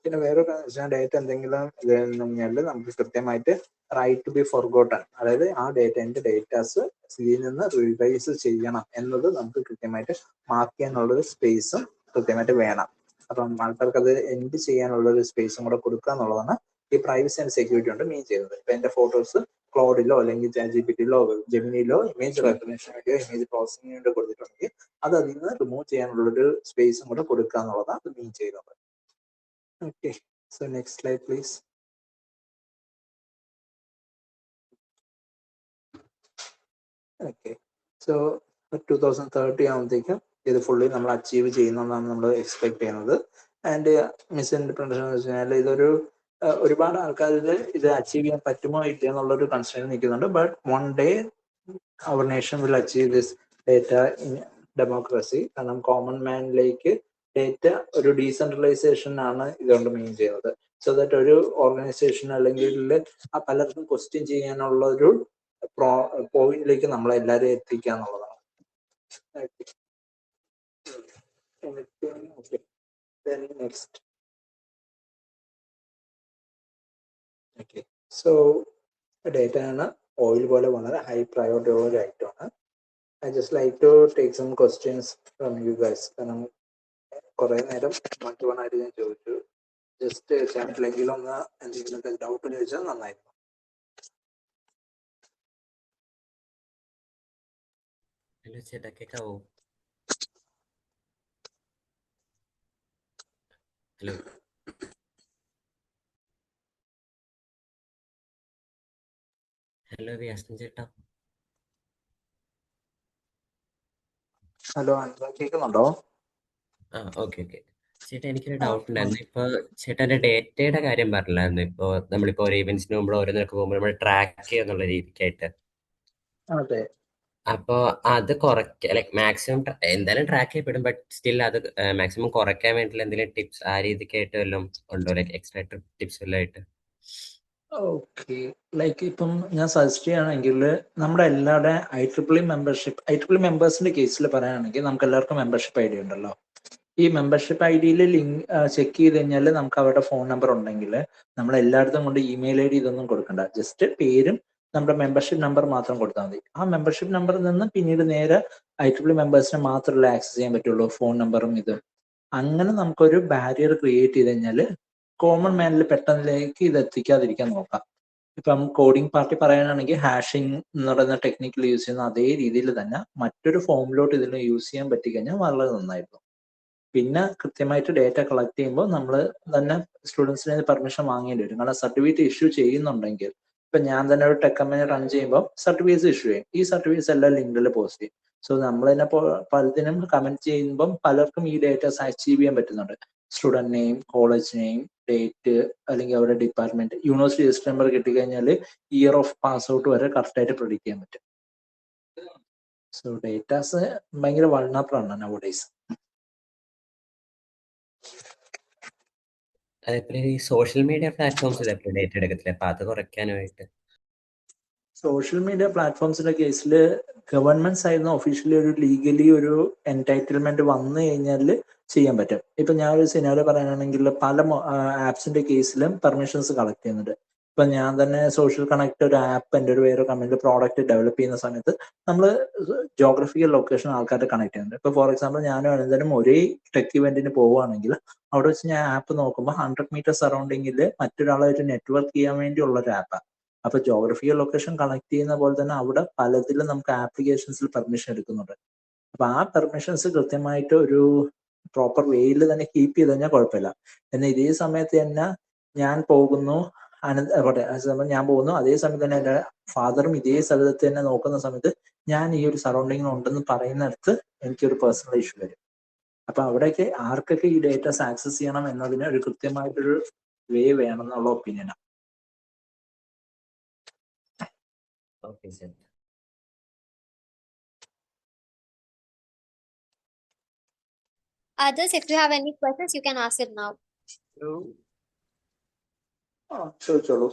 പിന്നെ വേറൊരു ഡേറ്റ എന്തെങ്കിലും കഴിഞ്ഞാൽ നമുക്ക് കൃത്യമായിട്ട് റൈറ്റ് ടു ബി ഫോർഗോട്ടൺ, അതായത് ആ എന്റെ ഡേറ്റാസ് ഇതിൽ നിന്ന് റിവൈസ് ചെയ്യണം എന്നത് നമുക്ക് കൃത്യമായിട്ട് മാർക്ക് ചെയ്യാനുള്ളൊരു സ്പേസും കൃത്യമായിട്ട് വേണം. അപ്പം ആൾക്കാർക്ക് അത് എൻഡ് ചെയ്യാനുള്ളൊരു സ്പേസും കൂടെ കൊടുക്കുക എന്നുള്ളതാണ് ഈ പ്രൈവസി ആൻഡ് സെക്യൂരിറ്റി കൊണ്ട് മീൻ ചെയ്യുന്നത്. ഇപ്പൊ എന്റെ ഫോട്ടോസ് ക്ലൗഡിലോ അല്ലെങ്കിൽ ChatGPTയിലോ ജെമിനിയിലോ ഇമേജ് റെക്കഗ്നിഷന് വേണ്ടിയോ ഇമേജ് പ്രോസസിംഗിന് വേണ്ടി കൊടുത്തിട്ടുണ്ടെങ്കിൽ അത് അതിൽ നിന്ന് റിമൂവ് ചെയ്യാനുള്ളൊരു സ്പേസും കൂടെ കൊടുക്കുക എന്നുള്ളതാണ് അത് മീൻ ചെയ്യുന്നത്. Okay, so next slide, please. Okay, so 2030 ആകുമ്പോഴത്തേക്കും ഇത് ഫുള്ളി നമ്മൾ അച്ചീവ് ചെയ്യുന്നതാണ് നമ്മൾ എക്സ്പെക്ട് ചെയ്യുന്നത്. ആൻഡ് മിസ്ഇൻറ്റർപ്രിട്ടേഷൻ എന്ന് വെച്ച് കഴിഞ്ഞാൽ ഇതൊരു ഒരുപാട് ആൾക്കാരിൽ ഇത് അച്ചീവ് ചെയ്യാൻ പറ്റുമോ ഇല്ല എന്നുള്ളൊരു കൺസേൺ നിൽക്കുന്നുണ്ട്. But one day our nation will achieve this data in democracy. കാരണം കോമൺ മാനിലേക്ക് ഡേറ്റ ഒരു ഡീസെൻട്രലൈസേഷൻ ആണ് ഇതുകൊണ്ട് മീൻ ചെയ്യുന്നത്. സോ ദാറ്റ് ഒരു ഓർഗനൈസേഷൻ അല്ലെങ്കിൽ പലർക്കും ക്വസ്റ്റ്യൻ ചെയ്യാനുള്ള ഒരു പോയിന്റിലേക്ക് നമ്മളെല്ലാവരും എത്തിക്കുക എന്നുള്ളതാണ്. നെക്സ്റ്റ്. ഓക്കെ, സോ ഡേറ്റ ആണ് ഓയിൽ പോലെ വളരെ ഹൈ പ്രയോറിറ്റി ഉള്ള ഒരു ഐറ്റമാണ്. I just like to take some questions from you guys. കാരണം കുറെ നേരം മറ്റുവാനായിട്ട് ഞാൻ ചോദിച്ചു. ജസ്റ്റ് ചാറ്റിലെങ്കിലും ഒന്ന് എന്തെങ്കിലുമൊക്കെ ഡൗട്ട് ചോദിച്ചാൽ നന്നായിരുന്നു. ഹലോ ചേട്ടാ, കേൾക്കാവോ? ഹലോ ഹലോ വ്യാസൻ ചേട്ടാ. ഹലോ, കേൾക്കുന്നുണ്ടോ? ആ, ഓക്കെ ഓക്കെ ചേട്ടാ, എനിക്കൊരു ഡൗട്ട് ഉണ്ടായിരുന്നു. ഇപ്പൊ ചേട്ടൻ്റെ ഡേറ്റയുടെ കാര്യം പറഞ്ഞില്ലായിരുന്നു. ഇപ്പൊ നമ്മളിപ്പോ ഒരു ഇവന്റ്സിന് മുമ്പ് ഓരോന്നൊക്കെ പോകുമ്പോൾ നമ്മൾ ട്രാക്ക് ചെയ്യുന്നുള്ള രീതിക്കായിട്ട്. അതെ, അപ്പോൾ അത് ലൈക്ക് മാക്സിമം എന്തായാലും ട്രാക്ക് ചെയ്യപ്പെടും, ബട്ട് സ്റ്റിൽ അത് മാക്സിമം കുറയ്ക്കാൻ വേണ്ടിയിട്ടുള്ള എന്തെങ്കിലും ടിപ്സ് ആ രീതിക്കായിട്ട് വല്ലതും ഉണ്ടോ? ലൈക്ക് എക്സ്ട്രാ ടിപ്സ് വല്ലതും ആയിട്ട്? ഓക്കെ, ലൈക്ക് ഇപ്പം ഞാൻ സജസ്റ്റ് ചെയ്യുകയാണെങ്കിൽ നമ്മുടെ എല്ലാവരുടെ IEEE മെമ്പർഷിപ്പ്, IEEE മെമ്പേഴ്സിന്റെ കേസിൽ പറയുകയാണെങ്കിൽ നമുക്ക് എല്ലാവർക്കും മെമ്പർഷിപ്പ് ID ഉണ്ടല്ലോ. ഈ മെമ്പർഷിപ്പ് IDയിൽ ലിങ്ക് ചെക്ക് ചെയ്ത് കഴിഞ്ഞാൽ നമുക്ക് അവരുടെ ഫോൺ നമ്പർ ഉണ്ടെങ്കിൽ നമ്മൾ എല്ലായിടത്തും കൊണ്ട് ഇമെയിൽ ID ഇതൊന്നും കൊടുക്കണ്ട. ജസ്റ്റ് പേരും നമ്മുടെ മെമ്പർഷിപ്പ് നമ്പർ മാത്രം കൊടുത്താൽ മതി. ആ മെമ്പർഷിപ്പ് നമ്പറിൽ നിന്ന് പിന്നീട് നേരെ IEEE മെമ്പേഴ്സിനെ മാത്രമല്ല ആക്സസ് ചെയ്യാൻ പറ്റുള്ളൂ, ഫോൺ നമ്പറും ഇതും. അങ്ങനെ നമുക്കൊരു ബാരിയർ ക്രിയേറ്റ് ചെയ്ത് കഴിഞ്ഞാൽ കോമൺ മാനിൽ പെട്ടെന്നിലേക്ക് ഇത് എത്തിക്കാതിരിക്കാൻ നോക്കാം. ഇപ്പം കോഡിംഗ് പാർട്ടി പറയാനാണെങ്കിൽ ഹാഷിംഗ് എന്ന് പറയുന്ന ടെക്നിക്കൽ യൂസ് ചെയ്യുന്ന അതേ രീതിയിൽ തന്നെ മറ്റൊരു ഫോമിലോട്ട് ഇതിന് യൂസ് ചെയ്യാൻ പറ്റിക്കഴിഞ്ഞാൽ വളരെ നന്നായിരുന്നു. പിന്നെ കൃത്യമായിട്ട് ഡേറ്റ കളക്ട് ചെയ്യുമ്പോൾ നമ്മൾ തന്നെ സ്റ്റുഡൻസിന് പെർമിഷൻ വാങ്ങേണ്ടി വരും. കാരണം സർട്ടിഫിക്കറ്റ് ഇഷ്യൂ ചെയ്യുന്നുണ്ടെങ്കിൽ ഇപ്പൊ ഞാൻ തന്നെ ഒരു ടെക് കമ്പനി റൺ ചെയ്യുമ്പോൾ സർട്ടിഫിക്കറ്റ്സ് ഇഷ്യൂ ചെയ്യും. ഈ സർട്ടിഫിക്കറ്റ്സ് എല്ലാം ലിങ്ക്ഡിൽ പോസ്റ്റ് ചെയ്യും. സോ നമ്മൾ തന്നെ പലതിനും കമന്റ് ചെയ്യുമ്പം പലർക്കും ഈ ഡേറ്റാസ് അച്ചീവ് ചെയ്യാൻ പറ്റുന്നുണ്ട്. Student name, college name, date, അല്ലെങ്കിൽ അവരുടെ ഡിപ്പാർട്ട്മെന്റ്, യൂണിവേഴ്സിറ്റി രജിസ്റ്റർ നമ്പർ കിട്ടിക്കഴിഞ്ഞാൽ ഇയർ ഓഫ് പാസ് ഔട്ട് വരെ കറക്റ്റ് ആയിട്ട് പ്രെഡിക്റ്റ് ചെയ്യാൻ പറ്റും. സോ ഡേറ്റാസ് ഭയങ്കര വൾണറബിൾ ആണ് നൗഡേയ്സ്. അതേപോലെ ഈ സോഷ്യൽ മീഡിയ പ്ലാറ്റ്ഫോംസിൽ ഡേറ്റ എടുക്കത്തില്ല, അപ്പൊ അത് കുറയ്ക്കാനായിട്ട് സോഷ്യൽ മീഡിയ പ്ലാറ്റ്ഫോംസിന്റെ കേസിൽ ഗവൺമെന്റ് സൈഡിൽ നിന്ന് ഒഫീഷ്യലി ഒരു ലീഗലി ഒരു എൻടൈറ്റിൽമെന്റ് വന്നു കഴിഞ്ഞാൽ ചെയ്യാൻ പറ്റും. ഇപ്പൊ ഞാൻ ഒരു സിനാരിയോ പറയാനാണെങ്കിൽ പല ആപ്സിന്റെ കേസിലും പെർമിഷൻസ് കളക്ട് ചെയ്യുന്നുണ്ട്. ഇപ്പൊ ഞാൻ തന്നെ സോഷ്യൽ കണക്ട് ഒരു ആപ്പ് എൻ്റെ ഒരു വേറെ കമ്പനിയുടെ പ്രോഡക്റ്റ് ഡെവലപ്പ് ചെയ്യുന്ന സമയത്ത് നമ്മൾ ജോഗ്രഫിക്കൽ ലൊക്കേഷൻ ആൾക്കാരെ കണക്ട് ചെയ്യുന്നുണ്ട്. ഇപ്പൊ ഫോർ എക്സാമ്പിൾ ഞാനും അനന്തരം ഒരേ ടെക് ഇവന്റിന് പോവുകയാണെങ്കിൽ അവിടെ വെച്ച് ഞാൻ ആപ്പ് നോക്കുമ്പോൾ 100 മീറ്റർ സറൗണ്ടിങ്ങിൽ മറ്റൊരാളായിട്ട് നെറ്റ്വർക്ക് ചെയ്യാൻ വേണ്ടിയുള്ള ഒരു ആപ്പാണ്. അപ്പൊ ജോഗ്രഫിക്കൽ ലൊക്കേഷൻ കണക്ട് ചെയ്യുന്ന പോലെ തന്നെ അവിടെ പലതിലും നമുക്ക് ആപ്ലിക്കേഷൻസിൽ പെർമിഷൻ എടുക്കുന്നുണ്ട്. അപ്പൊ ആ പെർമിഷൻസ് കൃത്യമായിട്ട് ഒരു പ്രോപ്പർ വേയിൽ തന്നെ കീപ്പ് ചെയ്ത് കഴിഞ്ഞാൽ കുഴപ്പമില്ല. എന്നാൽ ഇതേ സമയത്ത് തന്നെ ഞാൻ പോകുന്നു ഞാൻ പോകുന്നു, അതേ സമയത്ത് തന്നെ എൻ്റെ ഫാദറും ഇതേ സ്ഥലത്ത് തന്നെ നോക്കുന്ന സമയത്ത് ഞാൻ ഈ ഒരു സറൗണ്ടിങ്ങിൽ ഉണ്ടെന്ന് പറയുന്നിടത്ത് എനിക്കൊരു പേഴ്സണൽ ഇഷ്യൂ വരും. അപ്പൊ അവിടേക്ക് ആർക്കൊക്കെ ഈ ഡേറ്റാസ് ആക്സസ് ചെയ്യണം എന്നതിന് ഒരു കൃത്യമായിട്ടൊരു വേ വേണം എന്നുള്ള ഒപ്പീനിയനാണ്. Okay sir. Others, if you have any questions, you can ask it now. ചോദിച്ചോളൂ.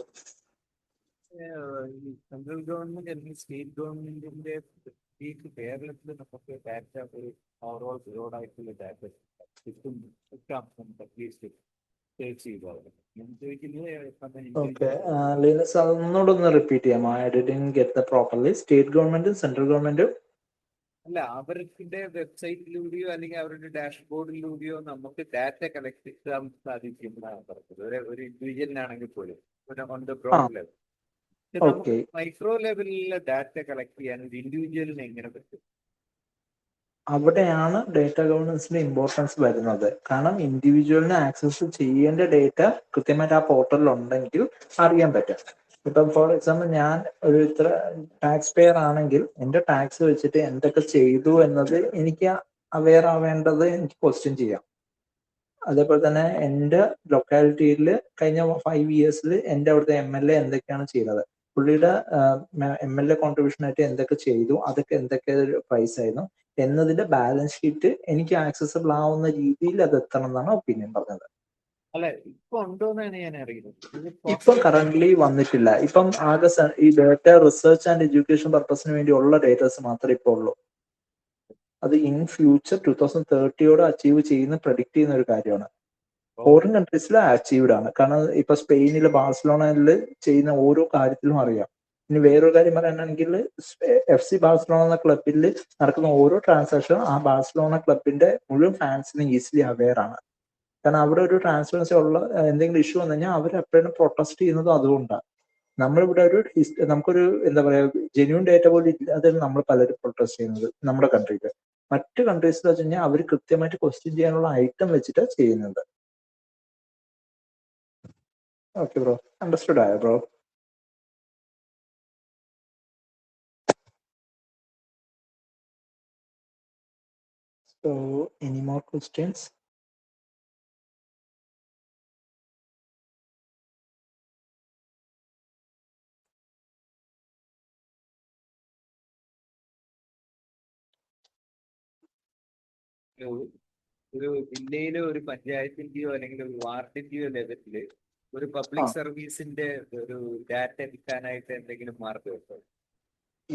ഈ സെൻട്രൽ ഗവൺമെന്റ് അല്ലെങ്കിൽ സ്റ്റേറ്റ് ഗവൺമെന്റിന്റെ കേരളത്തിൽ നമുക്ക് ഡാറ്റ ഒരു ഓവറോൾ ബ്രോഡായിട്ടുള്ള ഡാറ്റ കിട്ടും അറ്റ്ലീസ്റ്റ് സേർച്ച് ചെയ്തോളാം. ഓക്കെ ലീനസ്, അതൊന്നുകൂടെ ഒന്ന് റിപ്പീറ്റ് ചെയ്യാമോ? I didn't get the properly. State ഗവൺമെന്റും സെൻട്രൽ ഗവൺമെന്റും അല്ല, അവരുടെ വെബ്സൈറ്റിലൂടെയോ അല്ലെങ്കിൽ അവരുടെ ഡാഷ്ബോർഡിലൂടെയോ നമുക്ക് ഡാറ്റ കളക്ട് ചെയ്യാൻ സാധിക്കും എന്നാണ് പറഞ്ഞത്. ഒരു ഇൻഡിവിജ്വലിനാണെങ്കിൽ പോലും ഓൺ ദ ബ്രോഡ് ലെവൽ. നമുക്ക് മൈക്രോ ലെവലിലെ ഡാറ്റ കളക്ട് ചെയ്യാൻ ഒരു ഇൻഡിവിജ്വലിന് എങ്ങനെ പറ്റും? അവിടെയാണ് ഡേറ്റ ഗവർണൻസിന്റെ ഇമ്പോർട്ടൻസ് വരുന്നത്. കാരണം ഇൻഡിവിജ്വലിന് ആക്സസ് ചെയ്യേണ്ട ഡേറ്റ കൃത്യമായിട്ട് ആ പോർട്ടലിൽ ഉണ്ടെങ്കിൽ അറിയാൻ പറ്റും. ഇപ്പം ഫോർ എക്സാമ്പിൾ ഞാൻ ഒരു ഇത്ര ടാക്സ് പെയർ ആണെങ്കിൽ എൻ്റെ ടാക്സ് വെച്ചിട്ട് എന്തൊക്കെ ചെയ്തു എന്നത് എനിക്ക് അവെയർ ആവേണ്ടത് എനിക്ക് ക്വസ്റ്റ്യൻ ചെയ്യാം. അതേപോലെ തന്നെ എൻ്റെ ലൊക്കാലിറ്റിയിൽ കഴിഞ്ഞ 5 ഇയേഴ്സിൽ എൻ്റെ അവിടുത്തെ MLA എന്തൊക്കെയാണ് ചെയ്തത്, പുള്ളിയുടെ MLA കോൺട്രിബ്യൂഷൻ ആയിട്ട് എന്തൊക്കെ ചെയ്തു, അതൊക്കെ എന്തൊക്കെ പ്രൈസ് ആയിരുന്നു എന്നതിന്റെ ബാലൻസ് ഷീറ്റ് എനിക്ക് ആക്സസിബിൾ ആവുന്ന രീതിയിൽ അത് എത്തണം എന്നാണ് ഒപ്പീനിയൻ പറഞ്ഞത്. അല്ല, ഇപ്പൊ ഉണ്ടോന്നാണ് ഞാൻ അറിയുന്നത്. ഇപ്പം കറന്റ്ലി വന്നിട്ടില്ല. ഇപ്പം ആകെ ഈ ഡേറ്റ റിസർച്ച് ആൻഡ് എഡ്യൂക്കേഷൻ പർപ്പസിന് വേണ്ടിയുള്ള ഡേറ്റാസ് മാത്രമേ ഇപ്പോൾ ഉള്ളൂ. അത് ഇൻ ഫ്യൂച്ചർ 2030 അച്ചീവ് ചെയ്യുന്ന പ്രഡിക്ട് ചെയ്യുന്ന ഒരു കാര്യമാണ്. ഫോറിൻ കൺട്രീസിൽ അച്ചീവ്ഡ് ആണ്. കാരണം ഇപ്പൊ സ്പെയിനിൽ ബാഴ്സലോണയിൽ ചെയ്യുന്ന ഓരോ കാര്യത്തിലും അറിയാം. ഇനി വേറൊരു കാര്യം പറയാനാണെങ്കിൽ FC ബാഴ്സലോണ എന്ന ക്ലബിൽ നടക്കുന്ന ഓരോ ട്രാൻസാക്ഷനും ആ ബാഴ്സലോണ ക്ലബിന്റെ മുഴുവൻ ഫാൻസിനും ഈസിലി അവെയർ ആണ്. കാരണം അവിടെ ഒരു ട്രാൻസ്പെറൻസി ഉള്ള എന്തെങ്കിലും ഇഷ്യൂ വന്നു കഴിഞ്ഞാൽ അവർ എപ്പോഴും പ്രൊട്ടസ്റ്റ് ചെയ്യുന്നതും അതുകൊണ്ടാണ്. നമ്മളിവിടെ ഒരു നമുക്കൊരു എന്താ പറയാ ജെന്യൂൻ ഡേറ്റ പോലും ഇല്ലാതെ നമ്മൾ പലരും പ്രൊട്ടസ്റ്റ് ചെയ്യുന്നത് നമ്മുടെ കൺട്രിയിൽ. മറ്റ് കൺട്രീസിൽ വെച്ച് കഴിഞ്ഞാൽ അവർ കൃത്യമായിട്ട് ക്വസ്റ്റ്യൻ ചെയ്യാനുള്ള ഐറ്റം വെച്ചിട്ട് ചെയ്യുന്നത്. ഓക്കെ ബ്രോ, അണ്ടർസ്റ്റുഡ് ആയോ bro? So, any more questions? ഒരു ജില്ലയിലോ ഒരു പഞ്ചായത്തിന്റെയോ അല്ലെങ്കിൽ ഒരു വാർഡിന്റെയോ ലെവലില് ഒരു പബ്ലിക് സർവീസിന്റെ ഒരു ഡാറ്റ കിട്ടാനായിട്ട് എന്തെങ്കിലും മാർഗമുണ്ടോ?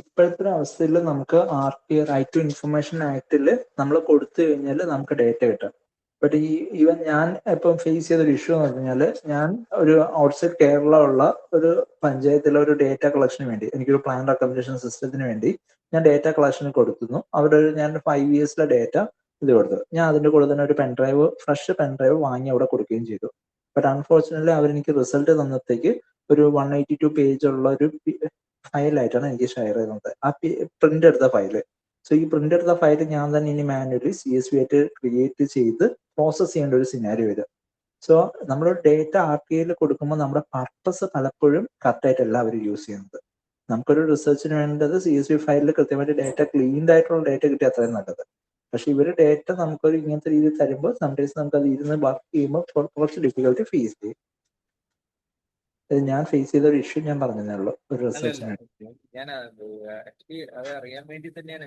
ഇപ്പോഴത്തെ അവസ്ഥയിൽ നമുക്ക് RT റൈറ്റ് ടു ഇൻഫർമേഷൻ ആക്ടിൽ നമ്മൾ കൊടുത്തു കഴിഞ്ഞാൽ നമുക്ക് ഡേറ്റ കിട്ടും. ബട്ട് ഈവൻ ഞാൻ ഇപ്പം ഫേസ് ചെയ്തൊരു ഇഷ്യൂ എന്ന് പറഞ്ഞാൽ, ഞാൻ ഒരു ഔട്ട്സൈഡ് കേരള ഉള്ള ഒരു പഞ്ചായത്തിലെ ഒരു ഡേറ്റ കളക്ഷന് വേണ്ടി എനിക്കൊരു പ്ലാൻ അക്കോമഡേഷൻ സിസ്റ്റത്തിന് വേണ്ടി ഞാൻ ഡേറ്റ കളക്ഷന് കൊടുക്കുന്നു. അവിടെ ഞാൻ 5 ഇയേഴ്സിലെ ഡേറ്റ ഇത് കൊടുത്തു. ഞാൻ അതിന്റെ കൂടെ തന്നെ ഒരു പെൻഡ്രൈവ്, ഫ്രഷ് പെൻഡ്രൈവ് വാങ്ങി അവിടെ കൊടുക്കുകയും ചെയ്തു. ബട്ട് അൺഫോർച്ചുനേറ്റ്ലി അവരെനിക്ക് റിസൾട്ട് തന്നത്തേക്ക് ഒരു 182 പേജ് ഉള്ള ഒരു ഫയലായിട്ടാണ് എനിക്ക് ഷെയർ ചെയ്യുന്നത്. ആ പ്രിന്റ് എടുത്ത ഫയല്. സോ ഈ പ്രിന്റ് എടുത്ത ഫയൽ ഞാൻ തന്നെ ഇനി മാനുവലി CSV ആയിട്ട് ക്രിയേറ്റ് ചെയ്ത് പ്രോസസ് ചെയ്യേണ്ട ഒരു സിനാരിയോ വരും. സോ നമ്മൾ ഡേറ്റ RTIയിൽ കൊടുക്കുമ്പോൾ നമ്മുടെ പർപ്പസ് പലപ്പോഴും കറക്റ്റ് ആയിട്ടല്ല അവർ യൂസ് ചെയ്യുന്നത്. നമുക്കൊരു റിസർച്ചിന് വേണ്ടത് CSV ഫയലിൽ കൃത്യമായിട്ട് ഡേറ്റ ക്ലീൻഡ് ആയിട്ടുള്ള ഡേറ്റ കിട്ടിയ അത്രയും നല്ലത്. പക്ഷെ ഇവര് ഡേറ്റ നമുക്കൊരു ഇങ്ങനത്തെ രീതിയിൽ തരുമ്പോൾ സംടൈംസ് നമുക്ക് അത് ഇരുന്ന് വർക്ക് ചെയ്യുമ്പോൾ കുറച്ച് ഡിഫിക്കൽട്ടി ഫേസ് ചെയ്യും. ഞാൻ ഫേസ് ചെയ്ത ഒരു ഇഷ്യൂ ഞാൻ പറഞ്ഞതേ ഉള്ളൂ ഒരു റിസർച്ചിന് വേണ്ടി. ഞാൻ ആക്ച്വലി അത് അറിയാൻ വേണ്ടി തന്നെയാണ്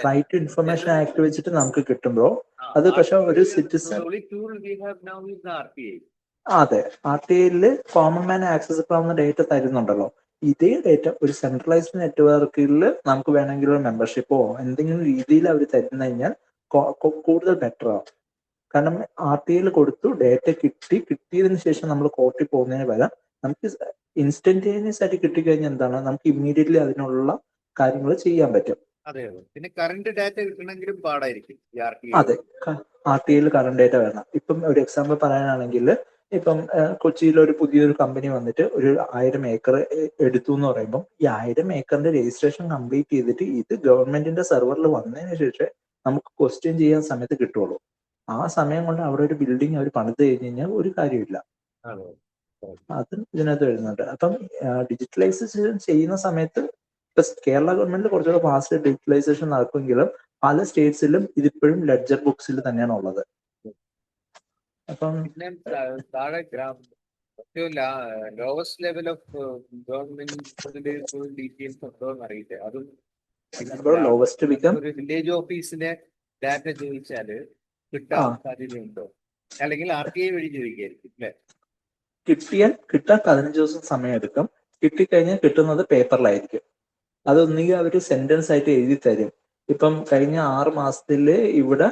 റൈറ്റ് ടു ഇൻഫർമേഷൻ ആക്ട് വെച്ചിട്ട് നമുക്ക് കിട്ടുമ്പോ അത് പക്ഷെ ഒരു സിറ്റിസൺ, അതെ, RTIയിൽ കോമൺ മാൻ ആക്സസ് ആവുന്ന ഡേറ്റ തരുന്നുണ്ടല്ലോ. ഇതേ ഡേറ്റ ഒരു സെൻട്രലൈസ്ഡ് നെറ്റ്വർക്കിൽ നമുക്ക് വേണമെങ്കിൽ ഒരു മെമ്പർഷിപ്പോ എന്തെങ്കിലും രീതിയിൽ അവർ തരുന്നു കഴിഞ്ഞാൽ കൂടുതൽ ബെറ്റർ ആവും. കാരണം RTIയിൽ കൊടുത്തു, ഡേറ്റ കിട്ടിയതിനു ശേഷം നമ്മൾ കോർട്ടിൽ പോകുന്നതിന് പകരം നമുക്ക് ഇൻസ്റ്റന്റേനിയസ് ആയിട്ട് കിട്ടിക്കഴിഞ്ഞാൽ എന്താണ്, നമുക്ക് ഇമ്മീഡിയറ്റ്ലി അതിനുള്ള കാര്യങ്ങൾ ചെയ്യാൻ പറ്റും. അതെ, പിന്നെ കറണ്ട് ഡാറ്റ കിട്ടണമെങ്കിലും പാടായിരിക്കും. അതെ, RTIയിൽ കറണ്ട് ഡേറ്റ വേണം. ഇപ്പം ഒരു എക്സാമ്പിൾ പറയാനാണെങ്കിൽ ഇപ്പം കൊച്ചിയിൽ ഒരു പുതിയൊരു കമ്പനി വന്നിട്ട് ഒരു 1000 ഏക്കർ എടുത്തു എന്ന് പറയുമ്പോൾ ഈ 1000 ഏക്കറിന്റെ രജിസ്ട്രേഷൻ കംപ്ലീറ്റ് ചെയ്തിട്ട് ഇത് ഗവൺമെന്റിന്റെ സെർവറിൽ വന്നതിന് ശേഷം നമുക്ക് ക്വസ്റ്റ്യൻ ചെയ്യാൻ സമയത്ത് കിട്ടുള്ളൂ. ആ സമയം കൊണ്ട് അവിടെ ഒരു ബിൽഡിംഗ് അവർ പണിത് കഴിഞ്ഞ് കഴിഞ്ഞാൽ ഒരു കാര്യമില്ല. അത് ഇതിനകത്ത് വരുന്നുണ്ട്. അപ്പം ഡിജിറ്റലൈസേഷൻ ചെയ്യുന്ന സമയത്ത് ഇപ്പൊ കേരള ഗവൺമെന്റിൽ കുറച്ചുകൂടെ ഫാസ്റ്റ് ഡിജിറ്റലൈസേഷൻ നടക്കുമെങ്കിലും പല സ്റ്റേറ്റ്സിലും ഇതിപ്പോഴും ലെഡ്ജർ ബുക്സിൽ തന്നെയാണ് ഉള്ളത്. അപ്പം പിന്നെ താഴെ lowest level of government details ഉണ്ടോ എന്ന് അറിയില്ല. അതും ലോവസ്റ്റ് ബിക്കം ഒരു വില്ലേജ് ഓഫീസിന്റെ ഡാറ്റ ചോദിച്ചാല് കിട്ടാൻ സാധ്യതയുണ്ടോ, അല്ലെങ്കിൽ RTI വഴി ചോദിക്കായിരിക്കും അല്ലെ? കിട്ടാൻ 15 ദിവസം സമയം എടുക്കും. കിട്ടിക്കഴിഞ്ഞാൽ കിട്ടുന്നത് പേപ്പറിലായിരിക്കും. അതൊന്നുകിൽ അവർ സെന്റൻസ് ആയിട്ട് എഴുതി തരും. ഇപ്പം കഴിഞ്ഞ 6 മാസത്തില് ഇവിടെ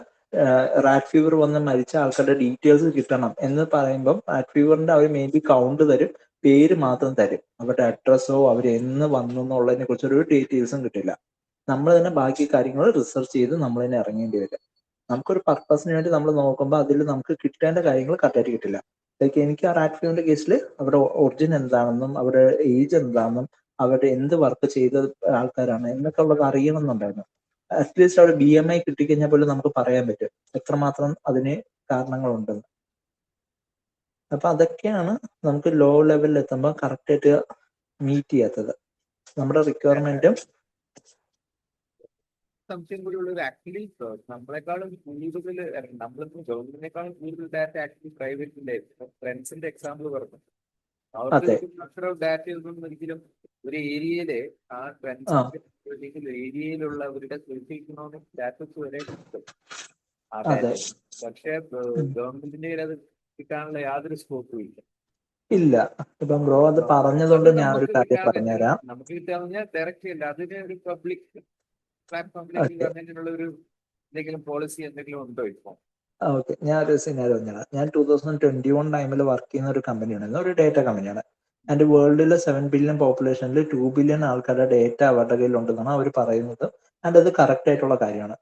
റാറ്റ് ഫീവർ വന്ന് മരിച്ച ആൾക്കാരുടെ ഡീറ്റെയിൽസ് കിട്ടണം എന്ന് പറയുമ്പം റാറ്റ് ഫീവറിന്റെ അവർ മേ ബി കൗണ്ട് തരും, പേര് മാത്രം തരും. അവരുടെ അഡ്രസ്സോ അവർ എന്ന് വന്നു എന്നുള്ളതിനെ കുറിച്ച് ഒരു ഡീറ്റെയിൽസും കിട്ടില്ല. നമ്മൾ തന്നെ ബാക്കി കാര്യങ്ങൾ റിസർച്ച് ചെയ്ത് നമ്മൾ തന്നെ ഇറങ്ങേണ്ടി വരും. നമുക്കൊരു പർപ്പസിന് വേണ്ടി നമ്മൾ നോക്കുമ്പോൾ അതിൽ നമുക്ക് കിട്ടേണ്ട കാര്യങ്ങൾ കറക്റ്റായിട്ട് കിട്ടില്ല. ലൈക്ക് എനിക്ക് ആ റാറ്റ് ഫീവറിന്റെ കേസിൽ അവരുടെ ഒറിജിൻ എന്താണെന്നും അവരുടെ ഏജ് എന്താണെന്നും അവരുടെ എന്ത് വർക്ക് ചെയ്ത ആൾക്കാരാണ് എന്നൊക്കെ ഉള്ളത് അറിയണം എന്നുണ്ടായിരുന്നു. അറ്റ്ലീസ്റ്റ് അവിടെ BMI കിട്ടിക്കഴിഞ്ഞാൽ പോലും നമുക്ക് പറയാൻ പറ്റും എത്രമാത്രം അതിന് കാരണങ്ങളുണ്ടെന്ന്. അപ്പൊ അതൊക്കെയാണ് നമുക്ക് ലോ ലെവലിൽ എത്തുമ്പോൾ കറക്റ്റ് ആയിട്ട് മീറ്റ് ചെയ്യാത്തത്. നമ്മുടെ റിക്വയർമെന്റും സംശയം കൂടി ഉള്ളത്, ആക്ച്വലി നമ്മളെക്കാളും കൂടുതൽ, നമ്മളിപ്പോ ഗവൺമെന്റിനേക്കാളും കൂടുതൽ ഡാറ്റ ആക്ച്വലി പ്രൈവറ്റിന്റെ ഫ്രണ്ട്സിന്റെ എക്സാമ്പിൾ പറഞ്ഞു. അവർക്ക് അത്ര ഡാറ്റ ഒന്നും ഒരിക്കലും ഒരു ഏരിയയില് ആ ഫ്രണ്ട്സിന്റെ ഏരിയയിലുള്ള അവരുടെ സോഷ്യോ ഇക്കണോമിക് സ്റ്റാറ്റസ് വരെ കിട്ടും ആ ഡാറ്റ. പക്ഷെ ഗവൺമെന്റിന്റെ അത് കിട്ടാനുള്ള യാതൊരു സ്കോപ്പും ഇല്ല. ഇപ്പം ബ്രോ അത് പറഞ്ഞതുകൊണ്ട് ഞാൻ ഒരു കാര്യം പറഞ്ഞുതരാം. നമുക്ക് കിട്ടാവുന്ന ഡയറക്റ്റ് അല്ല, അതിന് ഒരു പബ്ലിക് പ്ലാറ്റ്ഫോമിലേക്ക് ഗവൺമെന്റിനുള്ള ഒരു എന്തെങ്കിലും പോളിസി എന്തെങ്കിലും ഉണ്ടോ ഇപ്പൊ? ഓക്കെ, ഞാൻ ഒരു സിനാരിയോ പറഞ്ഞാൽ, ഞാൻ 2021 ടൈമിൽ വർക്ക് ചെയ്യുന്ന ഒരു കമ്പനിയാണ്, ഒരു ഡേറ്റ കമ്പനിയാണ്. ആൻഡ് വേൾഡിലെ 7 ബില്യൺ പോപ്പുലേഷനിൽ 2 ബില്യൺ ആൾക്കാരുടെ ഡേറ്റ അവരുടെ കയ്യിലുണ്ടെന്നാണ് അവർ പറയുന്നത്. ആൻഡ് അത് കറക്റ്റ് ആയിട്ടുള്ള കാര്യമാണ്.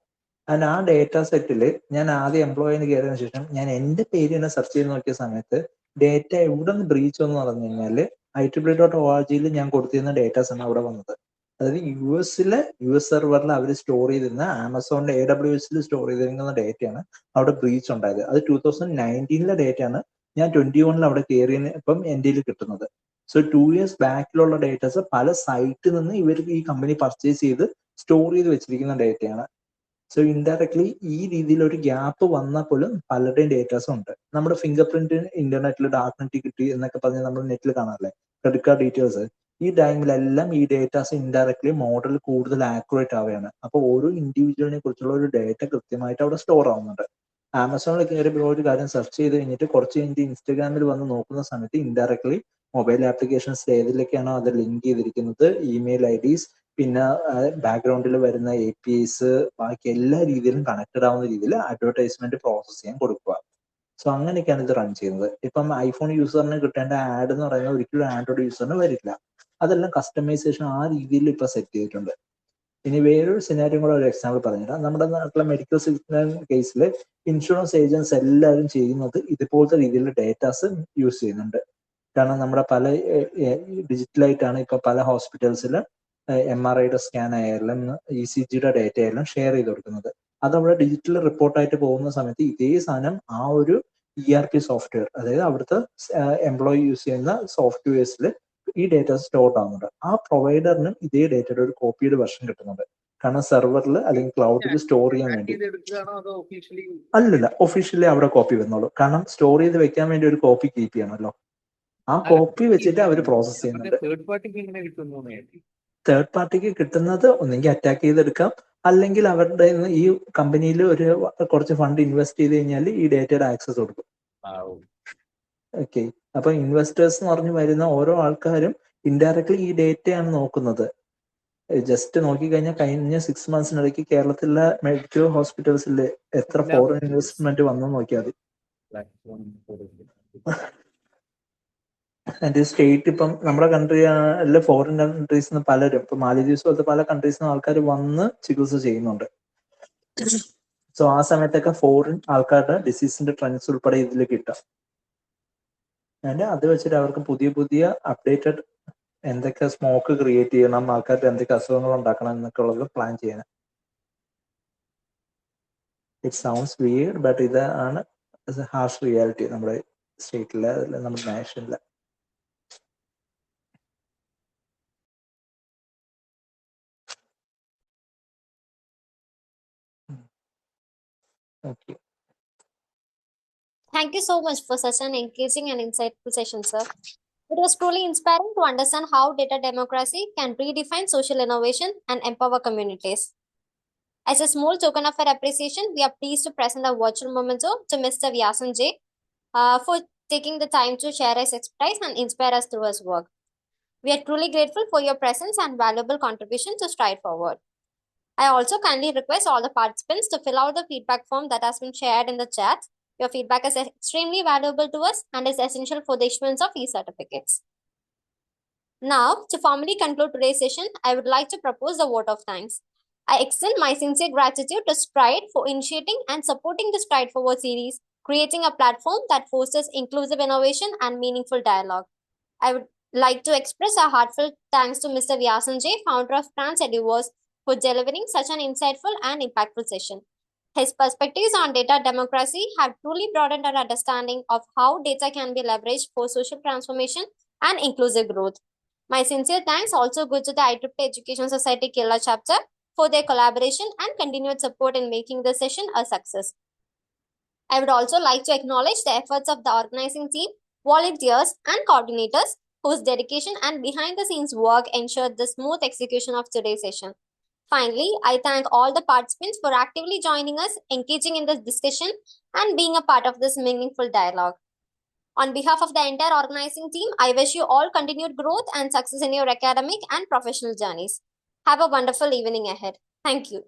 ആൻഡ് ആ ഡേറ്റ സെറ്റിൽ ഞാൻ ആദ്യം എംപ്ലോയിന്ന് കയറിയതിനു ശേഷം ഞാൻ എന്റെ പേര് തന്നെ സെർച്ച് ചെയ്ത് നോക്കിയ സമയത്ത് ഡേറ്റ എവിടെ നിന്ന് ബ്രീച്ച് എന്ന് പറഞ്ഞു കഴിഞ്ഞാൽ IEEE.org ഞാൻ കൊടുത്തിരുന്ന ഡേറ്റാസ് ആണ് അവിടെ വന്നത്. അതായത് US സെർവറിൽ അവർ സ്റ്റോർ ചെയ്തിരുന്ന ആമസോണിന്റെ AWS സ്റ്റോർ ചെയ്തിരിക്കുന്ന ഡേറ്റയാണ് അവിടെ ബ്രീച്ച് ഉണ്ടായത്. അത് 2019 ഡേറ്റയാണ് ഞാൻ 21 അവിടെ കയറിയപ്പം എൻ്റെ കിട്ടുന്നത്. സോ 2 years ബാക്കിലുള്ള ഡേറ്റാസ് പല സൈറ്റിൽ നിന്ന് ഇവർക്ക് ഈ കമ്പനി പർച്ചേസ് ചെയ്ത് സ്റ്റോർ ചെയ്ത് വെച്ചിരിക്കുന്ന ഡേറ്റയാണ്. സോ ഇൻഡയറക്ട്ലി ഈ രീതിയിൽ ഒരു ഗ്യാപ്പ് വന്നാൽ പോലും പലരുടെയും ഡേറ്റാസും ഉണ്ട്. നമ്മുടെ ഫിംഗർ പ്രിന്റ് ഇന്റർനെറ്റിൽ ഡാർക്ക് നെറ്റ് കിട്ടി എന്നൊക്കെ പറഞ്ഞ് നമ്മൾ നെറ്റിൽ കാണാറില്ലേ, ക്രെഡിറ്റ് കാർഡ് ഡീറ്റെയിൽസ്. ഈ ടൈമിലെല്ലാം ഈ ഡേറ്റാസ് ഇൻഡയറക്ട്ലി മോഡൽ കൂടുതൽ ആക്യുറേറ്റ് ആവുകയാണ്. അപ്പോൾ ഓരോ ഇൻഡിവിജ്വലിനെ കുറിച്ചുള്ള ഒരു ഡേറ്റ കൃത്യമായിട്ട് അവിടെ സ്റ്റോർ ആവുന്നുണ്ട്. ആമസോണിൽ കയറിയപ്പോൾ ഒരു കാര്യം സെർച്ച് ചെയ്ത് കഴിഞ്ഞിട്ട് കുറച്ച് കഴിഞ്ഞിട്ട് ഇൻസ്റ്റാഗ്രാമിൽ വന്ന് നോക്കുന്ന സമയത്ത് ഇൻഡയറക്ട്ലി മൊബൈൽ ആപ്ലിക്കേഷൻസ് ഏതിലേക്കാണോ അത് ലിങ്ക് ചെയ്തിരിക്കുന്നത്, ഇമെയിൽ IDs, പിന്നെ ബാക്ക്ഗ്രൗണ്ടിൽ വരുന്ന APIs, ബാക്കി എല്ലാ രീതിയിലും കണക്റ്റഡ് ആവുന്ന രീതിയിൽ അഡ്വർടൈസ്മെന്റ് പ്രോസസ് ചെയ്യാൻ കൊടുക്കുക. സോ അങ്ങനെയൊക്കെയാണ് ഇത് റൺ ചെയ്യുന്നത്. ഇപ്പം ഐഫോൺ യൂസറിന് കിട്ടേണ്ട ആഡ് എന്ന് പറയുന്നത് ഒരിക്കലും ആൻഡ്രോയിഡ് യൂസറിന് വരില്ല. അതെല്ലാം കസ്റ്റമൈസേഷൻ ആ രീതിയിൽ ഇപ്പൊ സെറ്റ് ചെയ്തിട്ടുണ്ട്. ഇനി വേറൊരു സിനാരിയും കൂടെ ഒരു എക്സാമ്പിൾ പറഞ്ഞുതരാം. നമ്മുടെ നാട്ടിലെ മെഡിക്കൽ കേസിൽ ഇൻഷുറൻസ് ഏജൻസ് എല്ലാവരും ചെയ്യുന്നത് ഇതുപോലത്തെ രീതിയിലുള്ള ഡേറ്റാസ് യൂസ് ചെയ്യുന്നുണ്ട്. കാരണം നമ്മുടെ പല ഡിജിറ്റലായിട്ടാണ് ഇപ്പൊ പല ഹോസ്പിറ്റൽസിൽ MRIയുടെ സ്കാൻ ആയാലും ECGയുടെ ഡേറ്റ ആയാലും ഷെയർ ചെയ്ത് കൊടുക്കുന്നത്. അത് അവിടെ ഡിജിറ്റൽ റിപ്പോർട്ടായിട്ട് പോകുന്ന സമയത്ത് ഇതേ സാധനം ആ ഒരു ERP സോഫ്റ്റ്വെയർ, അതായത് അവിടുത്തെ എംപ്ലോയി യൂസ് ചെയ്യുന്ന സോഫ്റ്റ്വെയർസിൽ ഈ ഡേറ്റ സ്റ്റോർഡ് ആവുന്നുണ്ട്. ആ പ്രൊവൈഡറിനും ഇതേ ഡേറ്റയുടെ ഒരു കോപ്പിയുടെ വെർഷൻ കിട്ടുന്നുണ്ട്. കാരണം സെർവറിൽ അല്ലെങ്കിൽ ക്ലൗഡിൽ സ്റ്റോർ ചെയ്യാൻ വേണ്ടി. അല്ലല്ല, ഒഫീഷ്യലി അവിടെ കോപ്പി വന്നോളൂ. കാരണം സ്റ്റോർ ചെയ്ത് വെക്കാൻ വേണ്ടി ഒരു കോപ്പി കീപ്പ് ചെയ്യണമല്ലോ. ആ കോപ്പി വെച്ചിട്ട് അവർ പ്രോസസ് ചെയ്യുന്നുണ്ട്. തേർഡ് പാർട്ടിക്ക് കിട്ടുന്നത് ഒന്നെങ്കിൽ അറ്റാക്ക് ചെയ്തെടുക്കാം, അല്ലെങ്കിൽ അവരുടെ ഈ കമ്പനിയിൽ ഒരു കുറച്ച് ഫണ്ട് ഇൻവെസ്റ്റ് ചെയ്ത് കഴിഞ്ഞാൽ ഈ ഡേറ്റയുടെ ആക്സസ് കൊടുക്കും. ഓക്കെ, അപ്പൊ ഇൻവെസ്റ്റേഴ്സ് എന്ന് പറഞ്ഞു വരുന്ന ഓരോ ആൾക്കാരും ഇൻഡയറക്ട്ലി ഈ ഡേറ്റയാണ് നോക്കുന്നത്. ജസ്റ്റ് നോക്കിക്കഴിഞ്ഞാൽ കഴിഞ്ഞ 6 months കേരളത്തിലെ മെഡിക്കൽ ഹോസ്പിറ്റൽസിൽ എത്ര ഫോറിൻ ഇൻവെസ്റ്റ്മെന്റ് വന്നു നോക്കിയാൽ മതി. സ്റ്റേറ്റ് ഇപ്പം നമ്മുടെ കൺട്രിയിലെ ഫോറിൻ കൺട്രീസിൽ നിന്ന് പലരും, ഇപ്പൊ മാലിദ്വീപ്സ് പോലത്തെ പല കൺട്രീസിൽ നിന്ന് ആൾക്കാർ വന്ന് ചികിത്സ ചെയ്യുന്നുണ്ട്. സോ ആ സമയത്തൊക്കെ ഫോറിൻ ആൾക്കാരുടെ ഡിസീസിന്റെ ട്രെൻഡ്സ് ഉൾപ്പെടെ ഇതിൽ കിട്ടാം. അത് വെച്ചിട്ട് അവർക്ക് പുതിയ പുതിയ അപ്ഡേറ്റഡ് എന്തൊക്കെ സ്മോക്ക് ക്രിയേറ്റ് ചെയ്യണം, ആൾക്കാർക്ക് എന്തൊക്കെ അസുഖങ്ങൾ ഉണ്ടാക്കണം എന്നൊക്കെ ഉള്ളത് പ്ലാൻ ചെയ്യണം. ഇറ്റ് സൗണ്ട്സ് വിയർഡ്, ബട്ട് ഇതാണ് ഹാർഷ് റിയാലിറ്റി നമ്മുടെ സ്റ്റേറ്റിലെ, നമ്മുടെ നാഷനിലെ. Okay. Thank you so much for such an engaging and insightful session, sir. It was truly inspiring to understand how data democracy can redefine social innovation and empower communities. As a small token of our appreciation, we are pleased to present a virtual memento to Mr. Vyasan J for taking the time to share his expertise and inspire us through his work. We are truly grateful for your presence and valuable contribution to Stride Forward. I also kindly request all the participants to fill out the feedback form that has been shared in the chat. Your feedback is extremely valuable to us and is essential for the issuance of e-certificates. Now, to formally conclude today's session, I would like to propose the vote of thanks. I extend my sincere gratitude to Stride for initiating and supporting the Stride Forward series, creating a platform that fosters inclusive innovation and meaningful dialogue. I would like to express a heartfelt thanks to Mr. Vyasan J, founder of Trans Eduverse, for delivering such an insightful and impactful session. His perspectives on data democracy have truly broadened our understanding of how data can be leveraged for social transformation and inclusive growth. My sincere thanks also go to the IEEE Education Society Kerala chapter for their collaboration and continued support in making the session a success. I would also like to acknowledge the efforts of the organizing team, volunteers, and coordinators whose dedication and behind-the-scenes work ensured the smooth execution of today's session. Finally, I thank all the participants for actively joining us, engaging in this discussion, and being a part of this meaningful dialogue. On behalf of the entire organizing team, I wish you all continued growth and success in your academic and professional journeys. Have a wonderful evening ahead. Thank you.